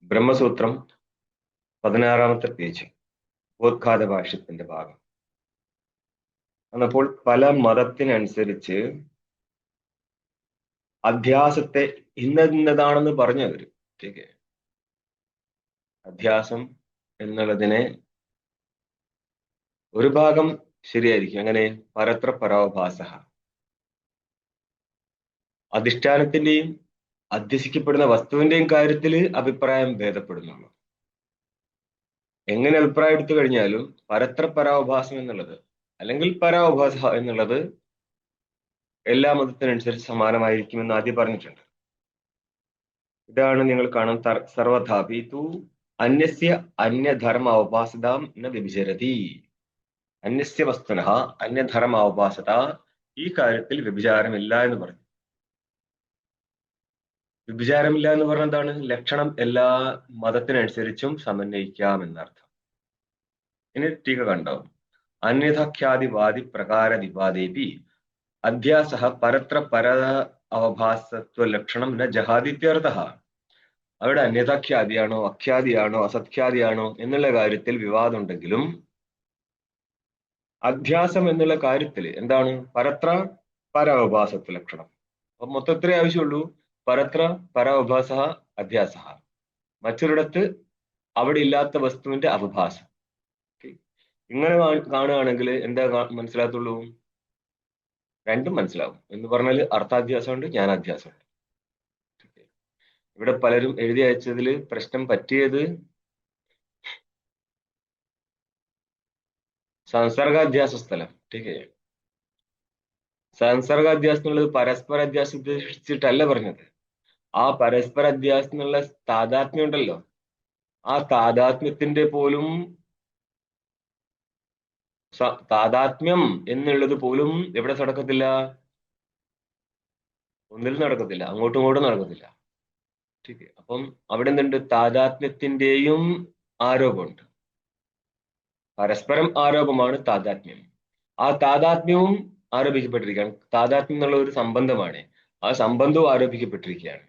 Brahma Sutra 16-ാമത്തെ page, ഉപോദ്ഘാത ഭാഷ്യത്തിന്റെ ഭാഗം. അപ്പോൾ പല മതത്തിനനുസരിച്ച് അധ്യാസത്തെ ഇന്നതാണെന്ന് പറഞ്ഞവര്. ഓക്കെ, അധ്യാസം എന്നുള്ളതിനെ ഒരു ഭാഗം ശരിയായിരിക്കും. അങ്ങനെ പരത്ര പരോഭാസ, അധിഷ്ഠാനത്തിന്റെയും അധ്യസിക്കപ്പെടുന്ന വസ്തുവിന്റെയും കാര്യത്തിൽ അഭിപ്രായം ഭേദപ്പെടുന്നുള്ളൂ. എങ്ങനെ അഭിപ്രായം എടുത്തു കഴിഞ്ഞാലും പരത്ര പരാവഭാസം എന്നുള്ളത് അല്ലെങ്കിൽ പരാവഭാസ എന്നുള്ളത് എല്ലാ മതത്തിനനുസരിച്ച് സമാനമായിരിക്കുമെന്ന് ആദ്യം പറഞ്ഞിട്ടുണ്ട്. ഇതാണ് നിങ്ങൾ കാണാൻ സർവഥാപി തു അന്യസ്യ അന്യധർമ്മ അവഭാസതാം ന വ്യഭിചരതി. അന്യസ്യ വസ്തുനഃ അന്യധർമ്മ അവഭാസത, ഈ കാര്യത്തിൽ വ്യഭിചാരമില്ല എന്ന് പറഞ്ഞു. വ്യഭിചാരമില്ല എന്ന് പറഞ്ഞ എന്താണ്? ലക്ഷണം എല്ലാ മതത്തിനനുസരിച്ചും സമന്വയിക്കാം എന്നർത്ഥം. ഇനി ടീക കണ്ടോ? അന്യഥാഖ്യാതിവാദി പ്രകാരദിവാദേപി അധ്യാസ പരത്ര പര അവഭാസത്വ ലക്ഷണം ന ജഹാദിത്യർത്ഥ. അവിടെ അന്യഥാഖ്യാതിയാണോ അഖ്യാതിയാണോ അസത്ഖ്യാതിയാണോ എന്നുള്ള കാര്യത്തിൽ വിവാദം ഉണ്ടെങ്കിലും അധ്യാസം എന്നുള്ള കാര്യത്തിൽ എന്താണ്? പരത്ര പരാവഭാസത്വ ലക്ഷണം. അപ്പൊ മൊത്തത്തിലേ ആവശ്യമുള്ളൂ പരത്ര പരാവഭാസ അധ്യാസ. മറ്റൊരിടത്ത് അവിടെ ഇല്ലാത്ത വസ്തുവിന്റെ അവഭാസം. ഇങ്ങനെ കാണുകയാണെങ്കിൽ എന്താ മനസ്സിലാത്തുള്ളൂ? രണ്ടും മനസ്സിലാവും എന്ന് പറഞ്ഞാൽ അർത്ഥാധ്യാസമുണ്ട്, ജ്ഞാനാധ്യാസമുണ്ട്. ഇവിടെ പലരും എഴുതി അയച്ചതിൽ പ്രശ്നം പറ്റിയത് സംസർഗാധ്യാസ സ്ഥലം. ടീക്കേ, സംസർഗാധ്യാസം എന്നുള്ളത് പരസ്പര അധ്യാസം ഉദ്ദേശിച്ചിട്ടല്ല പറഞ്ഞത്. ആ പരസ്പര അധ്യാസം എന്നുള്ള താതാത്മ്യം ഉണ്ടല്ലോ, ആ താതാത്മ്യത്തിന്റെ പോലും താതാത്മ്യം എന്നുള്ളത് പോലും എവിടെ നടക്കത്തില്ല? ഒന്നിൽ നടക്കത്തില്ല, അങ്ങോട്ടും ഇങ്ങോട്ടും നടക്കത്തില്ല. ടീക്കേ, അപ്പം അവിടെ എന്തുണ്ട്? താതാത്മ്യത്തിന്റെയും ആരോപമുണ്ട്. പരസ്പരം ആരോപമാണ് താതാത്മ്യം. ആ താതാത്മ്യവും ആരോപിക്കപ്പെട്ടിരിക്കുകയാണ്. താതാത്മ്യം എന്നുള്ള ഒരു സംബന്ധമാണ്, ആ സംബന്ധവും ആരോപിക്കപ്പെട്ടിരിക്കുകയാണ്.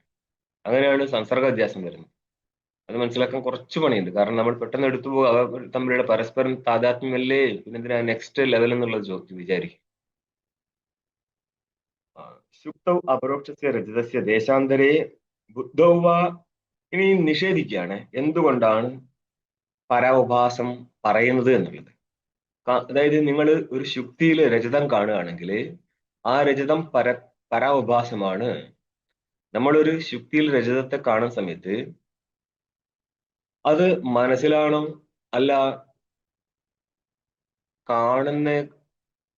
അങ്ങനെയാണ് സംസർഗാധ്യാസം വരുന്നത്. അത് മനസ്സിലാക്കാൻ കുറച്ച് പണിയുണ്ട്. കാരണം നമ്മൾ പെട്ടെന്ന് എടുത്തു പോകുക അവർ തമ്മിലുള്ള പരസ്പരം താതാത്മ്യമല്ലേ, പിന്നെന്തിനാ നെക്സ്റ്റ് ലെവൽ എന്നുള്ളത് വിചാരിക്കും. ശുക്തൗ അപരോക്ഷസ്യ രജതസ്യ ദേശാന്തരേ ബുദ്ധൗ വാ. ഇനി നിഷേധിക്കുകയാണ് എന്തുകൊണ്ടാണ് പരാവഭാസം പറയുന്നത് എന്നുള്ളത്. അതായത് നിങ്ങൾ ഒരു ശുക്തിയിൽ രജതം കാണുകയാണെങ്കിൽ ആ രജതം പരാവഭാസമാണ്. നമ്മളൊരു ശുക്തിയിൽ രജതത്തെ കാണുന്ന സമയത്ത് അത് മനസ്സിലാണോ അല്ല കാണുന്ന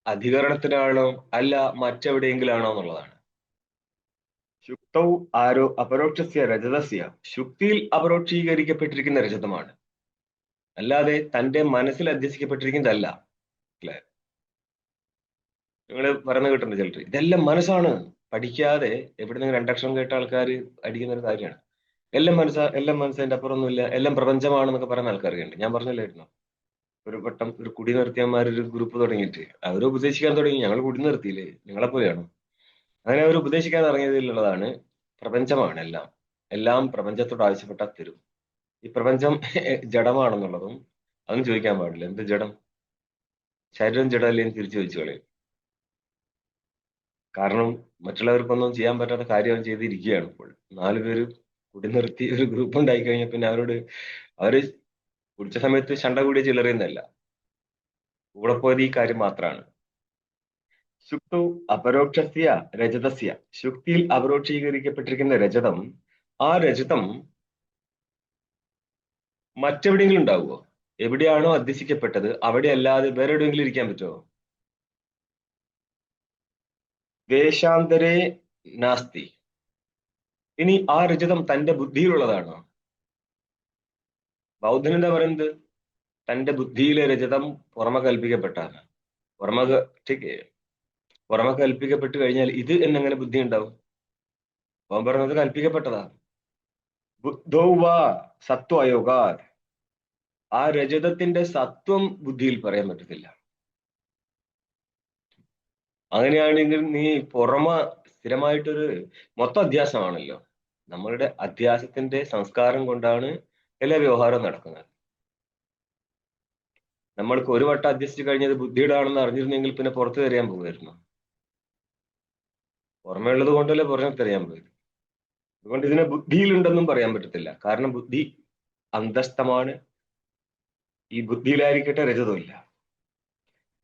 അധികരണത്തിനാണോ അല്ല മറ്റെവിടെയെങ്കിലാണോ എന്നുള്ളതാണ്. ശുക്തൗ അപരോക്ഷസ്യ രജതസ്യ, ശുക്തിയിൽ അപരോക്ഷീകരിക്കപ്പെട്ടിരിക്കുന്ന രജതമാണ്, അല്ലാതെ തന്റെ മനസ്സിൽ അധ്യസിക്കപ്പെട്ടിരിക്കുന്നതല്ല. അല്ലെ? നിങ്ങൾ പറഞ്ഞു കിട്ടുന്നുണ്ട് ചിലർ ഇതെല്ലാം മനസ്സാണ്. പഠിക്കാതെ എവിടെ നിന്ന് രണ്ടക്ഷരം കേട്ട ആൾക്കാർ അടിക്കുന്ന ഒരു കാര്യമാണ്. എല്ലാം മനസ്സിന്റെ അപ്പുറമൊന്നുമില്ല, എല്ലാം പ്രപഞ്ചമാണെന്നൊക്കെ പറയുന്ന ആൾക്കാരുണ്ട്. ഞാൻ പറഞ്ഞില്ലായിരുന്നു, ഒരു വട്ടം ഒരു കുടി നിർത്തിയന്മാരൊരു ഗ്രൂപ്പ് തുടങ്ങിയിട്ട് അവർ ഉപദേശിക്കാൻ തുടങ്ങി. ഞങ്ങൾ കുടി നിർത്തിയില്ലേ, നിങ്ങളെ പോലെയാണോ? അങ്ങനെ അവർ ഉപദേശിക്കാൻ ഇറങ്ങിയതിലുള്ളതാണ് പ്രപഞ്ചമാണ് എല്ലാം, എല്ലാം പ്രപഞ്ചത്തോട് ആവശ്യപ്പെട്ടാൽ തരും. ഈ പ്രപഞ്ചം ജഡമാണെന്നുള്ളതും അതും ചോദിക്കാൻ പാടില്ല. എന്ത് ജഡം? ശരീരം ജഡമല്ലേ എന്ന് തിരിച്ചു ചോദിച്ചു കളയും. കാരണം മറ്റുള്ളവർക്കൊന്നും ചെയ്യാൻ പറ്റാത്ത കാര്യം ചെയ്തിരിക്കുകയാണ്. ഇപ്പോൾ 4 പേര് കുടി നിർത്തി ഒരു ഗ്രൂപ്പ് ഉണ്ടായി കഴിഞ്ഞാൽ പിന്നെ അവര് കുടിച്ച സമയത്ത് ശണ്ട കൂടിയ ചില്ലറയുന്നല്ല, കൂടെ പോയത് ഈ കാര്യം മാത്രമാണ്. ശുക്തു അപരോക്ഷസ്യ രജതസ്യ, ശുക്തിയിൽ അപരോക്ഷീകരിക്കപ്പെട്ടിരിക്കുന്ന രജതം, ആ രജതം മറ്റെവിടെയെങ്കിലും ഉണ്ടാവുമോ? എവിടെയാണോ അധ്യസിക്കപ്പെട്ടത് അവിടെ അല്ലാതെ വേറെ എവിടെയെങ്കിലും ഇരിക്കാൻ പറ്റുമോ? ദേശാന്തരേ നാസ്തി. ഇനി ആ രജതം തന്റെ ബുദ്ധിയിലുള്ളതാണോ? ബൗദ്ധൻ എന്താ പറയുന്നത്? തന്റെ ബുദ്ധിയിലെ രജതം പുറമെ കൽപ്പിക്കപ്പെട്ടാണ്. പുറമെ പുറമെ കൽപ്പിക്കപ്പെട്ട് കഴിഞ്ഞാൽ ഇത് എന്നെങ്ങനെ ബുദ്ധി ഉണ്ടാവും? അവൻ പറഞ്ഞത് കൽപ്പിക്കപ്പെട്ടതാ. ബുദ്ധൗവാ സത്വ അയോഗാത്, ആ രജതത്തിന്റെ സത്വം ബുദ്ധിയിൽ പറയാൻ പറ്റത്തില്ല. അങ്ങനെയാണെങ്കിൽ നീ പുറമെ സ്ഥിരമായിട്ടൊരു മൊത്തം അധ്യാസമാണല്ലോ. നമ്മളുടെ അധ്യാസത്തിന്റെ സംസ്കാരം കൊണ്ടാണ് എല്ലാ വ്യവഹാരവും നടക്കുന്നത്. നമ്മൾക്ക് ഒരു വട്ടം അധ്യസിച്ച് കഴിഞ്ഞത് ബുദ്ധിയുടെ ആണെന്ന് അറിഞ്ഞിരുന്നെങ്കിൽ പിന്നെ പുറത്തു തെറിയാൻ പോകുമായിരുന്നു. പുറമേയുള്ളത് കൊണ്ടല്ലേ പുറത്ത് തെറിയാൻ പോയത്. അതുകൊണ്ട് ഇതിനെ ബുദ്ധിയിലുണ്ടെന്നും പറയാൻ പറ്റത്തില്ല. കാരണം ബുദ്ധി അന്തസ്ഥമാണ്. ഈ ബുദ്ധിയിലായിരിക്കട്ടെ രജതമില്ല.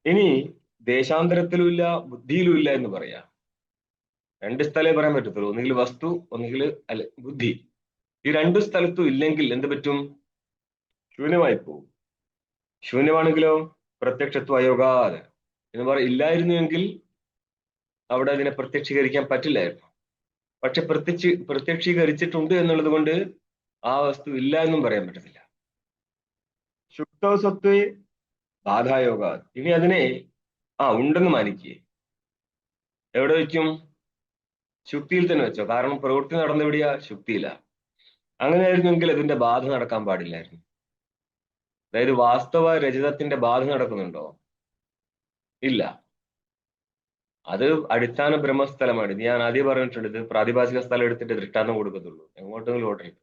ഇനി ദേശാന്തരത്തിലുമില്ല ബുദ്ധിയിലുമില്ല എന്ന് പറയാം. രണ്ട് സ്ഥലേ പറയാൻ പറ്റത്തുള്ളൂ. ഒന്നുകിൽ വസ്തു, ഒന്നുകിൽ അല്ല ബുദ്ധി. ഈ രണ്ടു സ്ഥലത്തും ഇല്ലെങ്കിൽ എന്ത് പറ്റും? ശൂന്യമായി പോകും. ശൂന്യമാണെങ്കിലോ പ്രത്യക്ഷത്വ അയോഗാത് എന്ന് ഇല്ലായിരുന്നുവെങ്കിൽ അവിടെ അതിനെ പ്രത്യക്ഷീകരിക്കാൻ പറ്റില്ലായിരുന്നു. പക്ഷെ പ്രത്യക്ഷീകരിച്ചിട്ടുണ്ട് എന്നുള്ളത് കൊണ്ട് ആ വസ്തു ഇല്ല എന്നും പറയാൻ പറ്റത്തില്ല. ശുക്തോ സത്വേ ബാധായോഗ. ഇനി അതിനെ ഉണ്ടെന്ന് മാനിക്കേ. എവിടെ വെക്കും? ശുക്തിയിൽ തന്നെ വെച്ചോ. കാരണം പ്രവൃത്തി നടന്നെവിടെയാ? ശുക്തിയില്ല. അങ്ങനെയായിരുന്നെങ്കിൽ അതിന്റെ ബാധ നടക്കാൻ പാടില്ലായിരുന്നു. അതായത് വാസ്തവ രജതത്തിന്റെ ബാധ നടക്കുന്നുണ്ടോ? ഇല്ല. അത് അടിസ്ഥാന ബ്രഹ്മസ്ഥലമാണ്. ഇത് ഞാൻ ആദ്യം പറഞ്ഞിട്ടുണ്ട്. ഇത് പ്രാതിഭാസിക സ്ഥലം എടുത്തിട്ട് ദൃഷ്ടാന്തം കൊടുക്കത്തുള്ളൂ. എങ്ങോട്ടെങ്കിലും ഓടരുത്.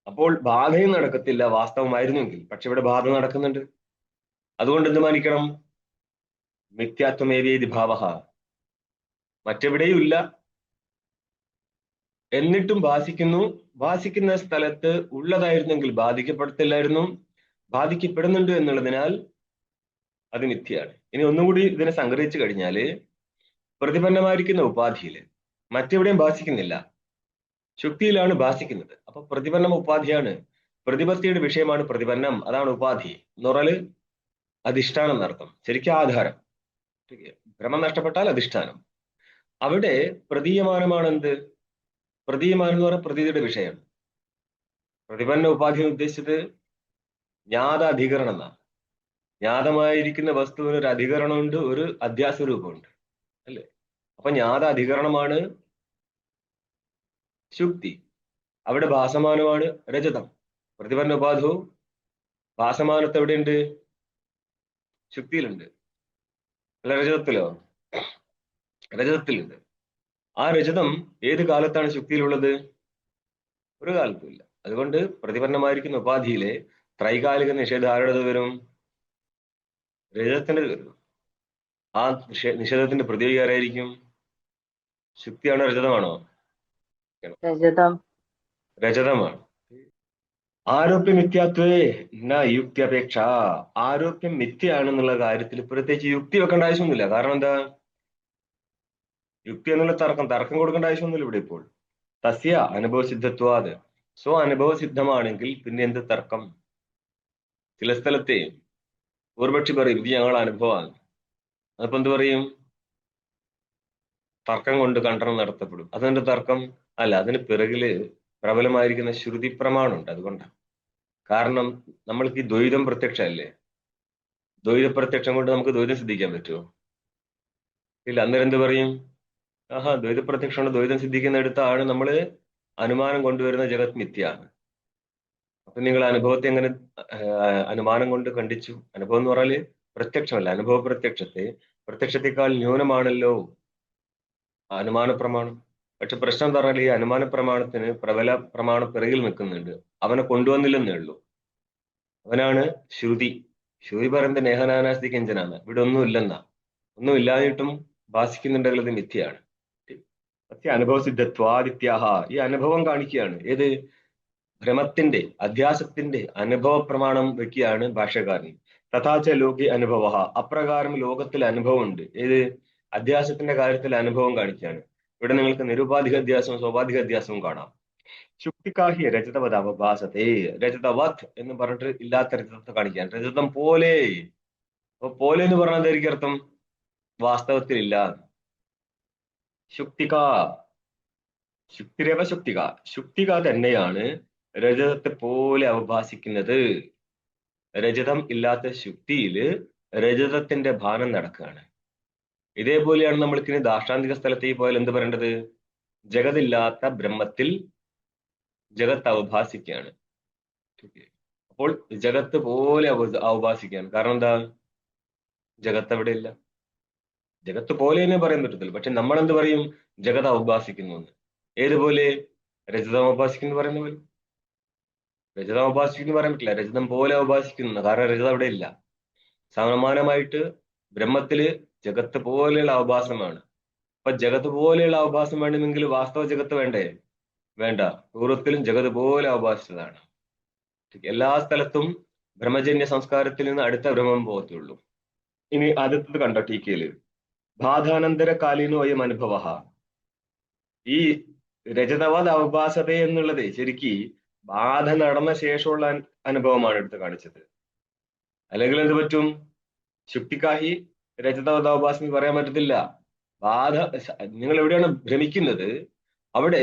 അപ്പോൾ ബാധയും നടക്കത്തില്ല വാസ്തവമായിരുന്നെങ്കിൽ. പക്ഷെ ഇവിടെ ബാധ നടക്കുന്നുണ്ട്. അതുകൊണ്ട് എന്ത് മാനിക്കണം? മിഥ്യാത്വമേവേദി ഭാവ. മറ്റെവിടെയും ഇല്ല, എന്നിട്ടും ഭാസിക്കുന്നു. ഭാസിക്കുന്ന സ്ഥലത്ത് ഉള്ളതായിരുന്നെങ്കിൽ ബാധിക്കപ്പെടത്തില്ലായിരുന്നു. ബാധിക്കപ്പെടുന്നുണ്ട് എന്നുള്ളതിനാൽ അത് മിഥ്യയാണ്. ഇനി ഒന്നുകൂടി ഇതിനെ സംഗ്രഹിച്ചു കഴിഞ്ഞാല് പ്രതിപന്നമായിരിക്കുന്ന ഉപാധിയിൽ മറ്റെവിടെയും ഭാസിക്കുന്നില്ല, ശുക്തിയിലാണ് ഭാസിക്കുന്നത്. അപ്പൊ പ്രതിപന്നം ഉപാധിയാണ്. പ്രതിപത്തിയുടെ വിഷയമാണ് പ്രതിപന്നം. അതാണ് ഉപാധി എന്ന് പറഞ്ഞാല് അധിഷ്ഠാനം എന്നർത്ഥം. ശരിക്കും ആധാരം. ഭ്രമം നഷ്ടപ്പെട്ടാൽ അധിഷ്ഠാനം. അവിടെ പ്രതീയമാനമാണ് എന്ത്? പ്രതീയമാനം എന്ന് പറഞ്ഞാൽ പ്രതീതിയുടെ വിഷയം. പ്രതിപന്ന ഉപാധി ഉദ്ദേശിച്ചത് ജ്ഞാത അധികരണം എന്നാണ്. ജ്ഞാതമായിരിക്കുന്ന വസ്തുവിന് ഒരു അധികരണമുണ്ട്, ഒരു അധ്യാസ രൂപമുണ്ട്, അല്ലേ? അപ്പൊ ജ്ഞാത അധികരണമാണ് ശുക്തി. അവിടെ ഭാസമാനമാണ് രജതം. പ്രതിപന്ന ഉപാധവും ഭാസമാനത്ത് എവിടെയുണ്ട്? ശുക്തിയിലുണ്ട്. അല്ല, രജതത്തിലോ? രജതത്തിലുണ്ട്. ആ രജതം ഏത് കാലത്താണ് ശുക്തിയിലുള്ളത്? ഒരു കാലത്തുമില്ല. അതുകൊണ്ട് പ്രതിപന്നമായിരിക്കുന്ന ഉപാധിയിലെ ത്രൈകാലിക നിഷേധം ആരുടെ വരും? രജതത്തിന്റെ വരും. ആ നിഷേധത്തിന്റെ പ്രതിയോഗി ആരായിരിക്കും? ശുക്തിയാണോ രജതമാണോ? രജതമാണ്. ആരോപ്യ മിഥ്യാത്വേ ന യുക്തിയപേക്ഷ. ആരോപ്യം മിഥ്യയാണെന്നുള്ള കാര്യത്തിൽ പ്രത്യേകിച്ച് യുക്തി വെക്കേണ്ട ആവശ്യമൊന്നുമില്ല. കാരണം എന്താ? യുക്തി എന്നുള്ള തർക്കം കൊടുക്കേണ്ട ആവശ്യമൊന്നുമില്ല ഇവിടെ ഇപ്പോൾ. തസ്യ അനുഭവസിദ്ധത്വാത്. അനുഭവസിദ്ധമാണെങ്കിൽ പിന്നെ എന്ത് തർക്കം? ചില സ്ഥലത്തെ പൂർവപക്ഷി പറയും ഇത് ഞങ്ങളുടെ അനുഭവമാണ്. അതിപ്പോ എന്ത് പറയും? തർക്കം കൊണ്ട് ഖണ്ഡനം നടത്തപ്പെടും. അതെന്റെ തർക്കം അല്ല. അതിന് പിറകില് പ്രബലമായിരിക്കുന്ന ശ്രുതി പ്രമാണമുണ്ട്. അതുകൊണ്ടാണ്. കാരണം നമ്മൾക്ക് ഈ ദ്വൈതം പ്രത്യക്ഷമല്ലേ. ദ്വൈത പ്രത്യക്ഷം കൊണ്ട് നമുക്ക് ദ്വൈതം സിദ്ധിക്കാൻ പറ്റുമോ? ഇല്ല. അന്നേരം എന്ത് പറയും? ദ്വൈത പ്രത്യക്ഷം കൊണ്ട് ദ്വൈതം സിദ്ധിക്കുന്നിടത്താണ് നമ്മൾ അനുമാനം കൊണ്ടുവരുന്ന ജഗത് മിഥ്യയാണ്. അപ്പൊ നിങ്ങൾ അനുഭവത്തെ എങ്ങനെ അനുമാനം കൊണ്ട് കണ്ടിച്ചു? അനുഭവം എന്ന് പറഞ്ഞാല് പ്രത്യക്ഷമല്ല. അനുഭവ പ്രത്യക്ഷത്തെക്കാൾ ന്യൂനമാണല്ലോ അനുമാന പ്രമാണം. പക്ഷെ പ്രശ്നം എന്താ പറഞ്ഞാൽ ഈ അനുമാന പ്രമാണത്തിന് പ്രബല പ്രമാണം പിറകിൽ നിൽക്കുന്നുണ്ട്. അവനെ കൊണ്ടുവന്നില്ലെന്നേ ഉള്ളൂ. അവനാണ് ശ്രുതി. ശ്രുതി പറയുന്നത് നേഹനാനാസ്തി കെഞ്ചനാണ്. ഇവിടെ ഒന്നും ഇല്ലെന്നാ. ഒന്നും ഇല്ലാതിട്ടും ഭാസിക്കുന്നുണ്ടെങ്കിൽ അത് മിഥ്യയാണ്. അനുഭവസിദ്ധത്വാദിത്യാഹ. ഈ അനുഭവം കാണിക്കുകയാണ്. ഏത്? ഭ്രമത്തിന്റെ അധ്യാസത്തിന്റെ അനുഭവ പ്രമാണം വെക്കുകയാണ് ഭാഷ്യകാരൻ. തഥാച ലോകി അനുഭവ. അപ്രകാരം ലോകത്തിൽ അനുഭവമുണ്ട്. ഏത്? അധ്യാസത്തിന്റെ കാര്യത്തിൽ അനുഭവം കാണിക്കുകയാണ്. ഇവിടെ നിങ്ങൾക്ക് നിരുപാധിക അധ്യാസവും സ്വാഭാവിക അധ്യാസവും കാണാം. ശുക്തിക്കാഹി രജതവത് അവഭാസത്തെ. രജതവത് എന്ന് പറഞ്ഞിട്ട് ഇല്ലാത്ത രജതത്തെ കാണിക്കാൻ. രജതം പോലെ. അപ്പൊ പോലെ എന്ന് പറഞ്ഞാൽ എന്തായിരിക്കും അർത്ഥം? വാസ്തവത്തിൽ ഇല്ല. ശുക്തിക. ശുക്തിരേവ ശുക്തിക. ശുക്തിക തന്നെയാണ് രജതത്തെ പോലെ അവഭാസിക്കുന്നത്. രജതം ഇല്ലാത്ത ശുക്തിയില് രജതത്തിന്റെ ഭാനം നടക്കുകയാണ്. ഇതേപോലെയാണ് നമ്മൾക്കിനി ദാർഷ്ടാന്തിക സ്ഥലത്തേക്ക് പോയാൽ എന്ത് പറയേണ്ടത്? ജഗതില്ലാത്ത ബ്രഹ്മത്തിൽ ജഗത്ത് അവഭാസിക്കുകയാണ്. അപ്പോൾ ജഗത്ത് പോലെ അവഭാസിക്കുകയാണ്. കാരണം എന്താ? ജഗത്ത് അവിടെ ഇല്ല. ജഗത്ത് പോലെ തന്നെ പറയാൻ പറ്റത്തില്ല. പക്ഷെ നമ്മൾ എന്ത് പറയും? ജഗത് അവഭാസിക്കുന്നു എന്ന്. ഏതുപോലെ? രജതം ഉപാസിക്കുന്നു പറയുന്ന പോലെ. രജതം ഉപാസിക്കുന്നു പറയാൻ പറ്റില്ല, രജതം പോലെ ഉപാസിക്കുന്നു, കാരണം രജതം അവിടെ ഇല്ല. സമാനമായിട്ട് ബ്രഹ്മത്തില് ജഗത്ത് പോലെയുള്ള അവഭാസമാണ്. അപ്പൊ ജഗത്ത് പോലെയുള്ള അവഭാസം വേണമെങ്കിൽ വാസ്തവ ജഗത്ത് വേണ്ടേ? വേണ്ട. പൂർവ്വത്തിലും ജഗത് പോലെ അവഭാസിച്ചതാണ്. എല്ലാ സ്ഥലത്തും ബ്രഹ്മജന്യ സംസ്കാരത്തിൽ നിന്ന് അടുത്ത ബ്രഹ്മം പോകത്തുള്ളൂ. ഇനി ആദ്യത്തത് കണ്ടോ ടീക്കയില്, ബാധാനന്തര കാലീനോ അയം അനുഭവ. ഈ രജതവത് അവഭാസത എന്നുള്ളത് ശരിക്ക് ബാധ നടന്ന ശേഷമുള്ള അനുഭവമാണ് എടുത്ത് കാണിച്ചത്. അല്ലെങ്കിൽ എന്ത് പറ്റും? ശുക്തിക്കാഹി രജതവത് അവഭാസം പറയാൻ പറ്റത്തില്ല. ബാധ, നിങ്ങൾ എവിടെയാണ് ഭ്രമിക്കുന്നത്? അവിടെ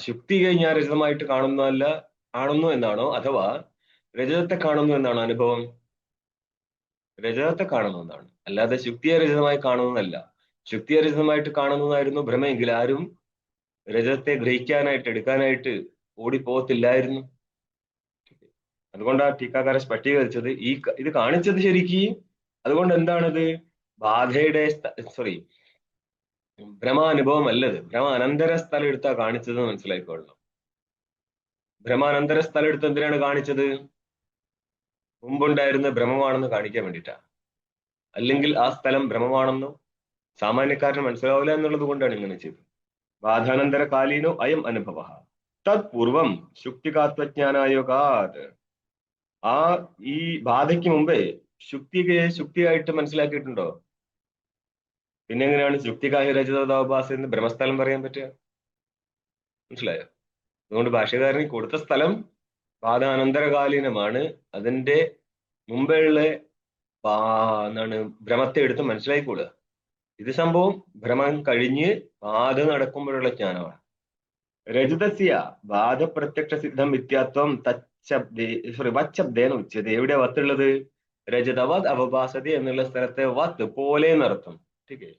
ശുക്തി കഴിഞ്ഞാൽ രജതമായിട്ട് കാണുന്നതല്ല, കാണുന്നു എന്നാണോ, അഥവാ രജതത്തെ കാണുന്നു എന്നാണോ അനുഭവം? രജതത്തെ കാണുന്നു എന്നാണ്, അല്ലാതെ ശുക്തിയെ രജതമായി കാണുന്നതല്ല. ശുക്തിയെ രജതമായിട്ട് കാണുന്നതായിരുന്നു ഭ്രമെങ്കിൽ ആരും രജതത്തെ ഗ്രഹിക്കാനായിട്ട് എടുക്കാനായിട്ട് ഓടിപ്പോകത്തില്ലായിരുന്നു. അതുകൊണ്ടാണ് ടീക്കാക്കാരെ സ്പഷ്ടീകരിച്ചത് ഇത് കാണിച്ചത് ശരിക്ക്. അതുകൊണ്ട് എന്താണത്? ബാധയുടെ സോറി, ഭ്രമാനുഭവം അല്ലത്, ഭ്രമ അനന്തര സ്ഥലം എടുത്താ കാണിച്ചത് മനസ്സിലായിക്കൊള്ളണം. ഭ്രമാനന്തര സ്ഥലം എടുത്ത് എന്തിനാണ് കാണിച്ചത്? മുമ്പുണ്ടായിരുന്ന ഭ്രമമാണെന്ന് കാണിക്കാൻ വേണ്ടിയിട്ടാ. അല്ലെങ്കിൽ ആ സ്ഥലം ഭ്രമമാണെന്നോ സാമാന്യക്കാരന് മനസ്സിലാവില്ല എന്നുള്ളത് കൊണ്ടാണ് ഇങ്ങനെ ചെയ്തത്. ബാധാനന്തര കാലീനോ അയം അനുഭവ തത്പൂർവം ശുക്തികാത്വജ്ഞാനായോഗാത്. ആ ഈ ബാധയ്ക്ക് മുമ്പേ ശുക്തിയായിട്ട് മനസ്സിലാക്കിയിട്ടുണ്ടോ? പിന്നെ എങ്ങനെയാണ് ശുക്തികാഹി രചിതാഭാസ എന്ന് ബ്രഹ്മസ്ഥലം പറയാൻ പറ്റുക? മനസ്സിലായോ? അതുകൊണ്ട് ഭാഷ്യകാരന് കൊടുത്ത സ്ഥലം ബാധാനന്തരകാലീനമാണ്. അതിന്റെ മുമ്പേയുള്ള എന്താണ് ഭ്രമത്തെ എടുത്ത് മനസ്സിലാക്കിക്കൊള്ളുക. ഇത് സംഭവം ഭ്രമം കഴിഞ്ഞ് ബാധ നടക്കുമ്പോഴുള്ള ജ്ഞാനമാണ്. രജതസ്യ ബാധപ്രത്യക്ഷ സിദ്ധം മിഥ്യാത്വം വച്ചബ്ദേന ഉച്ചത്. എവിടെ വത്തുള്ളത്? രജതവത് അവഭാസത എന്നുള്ള സ്ഥലത്തെ വത്ത് പോലെ എന്നർത്ഥം. ടീക്കേ,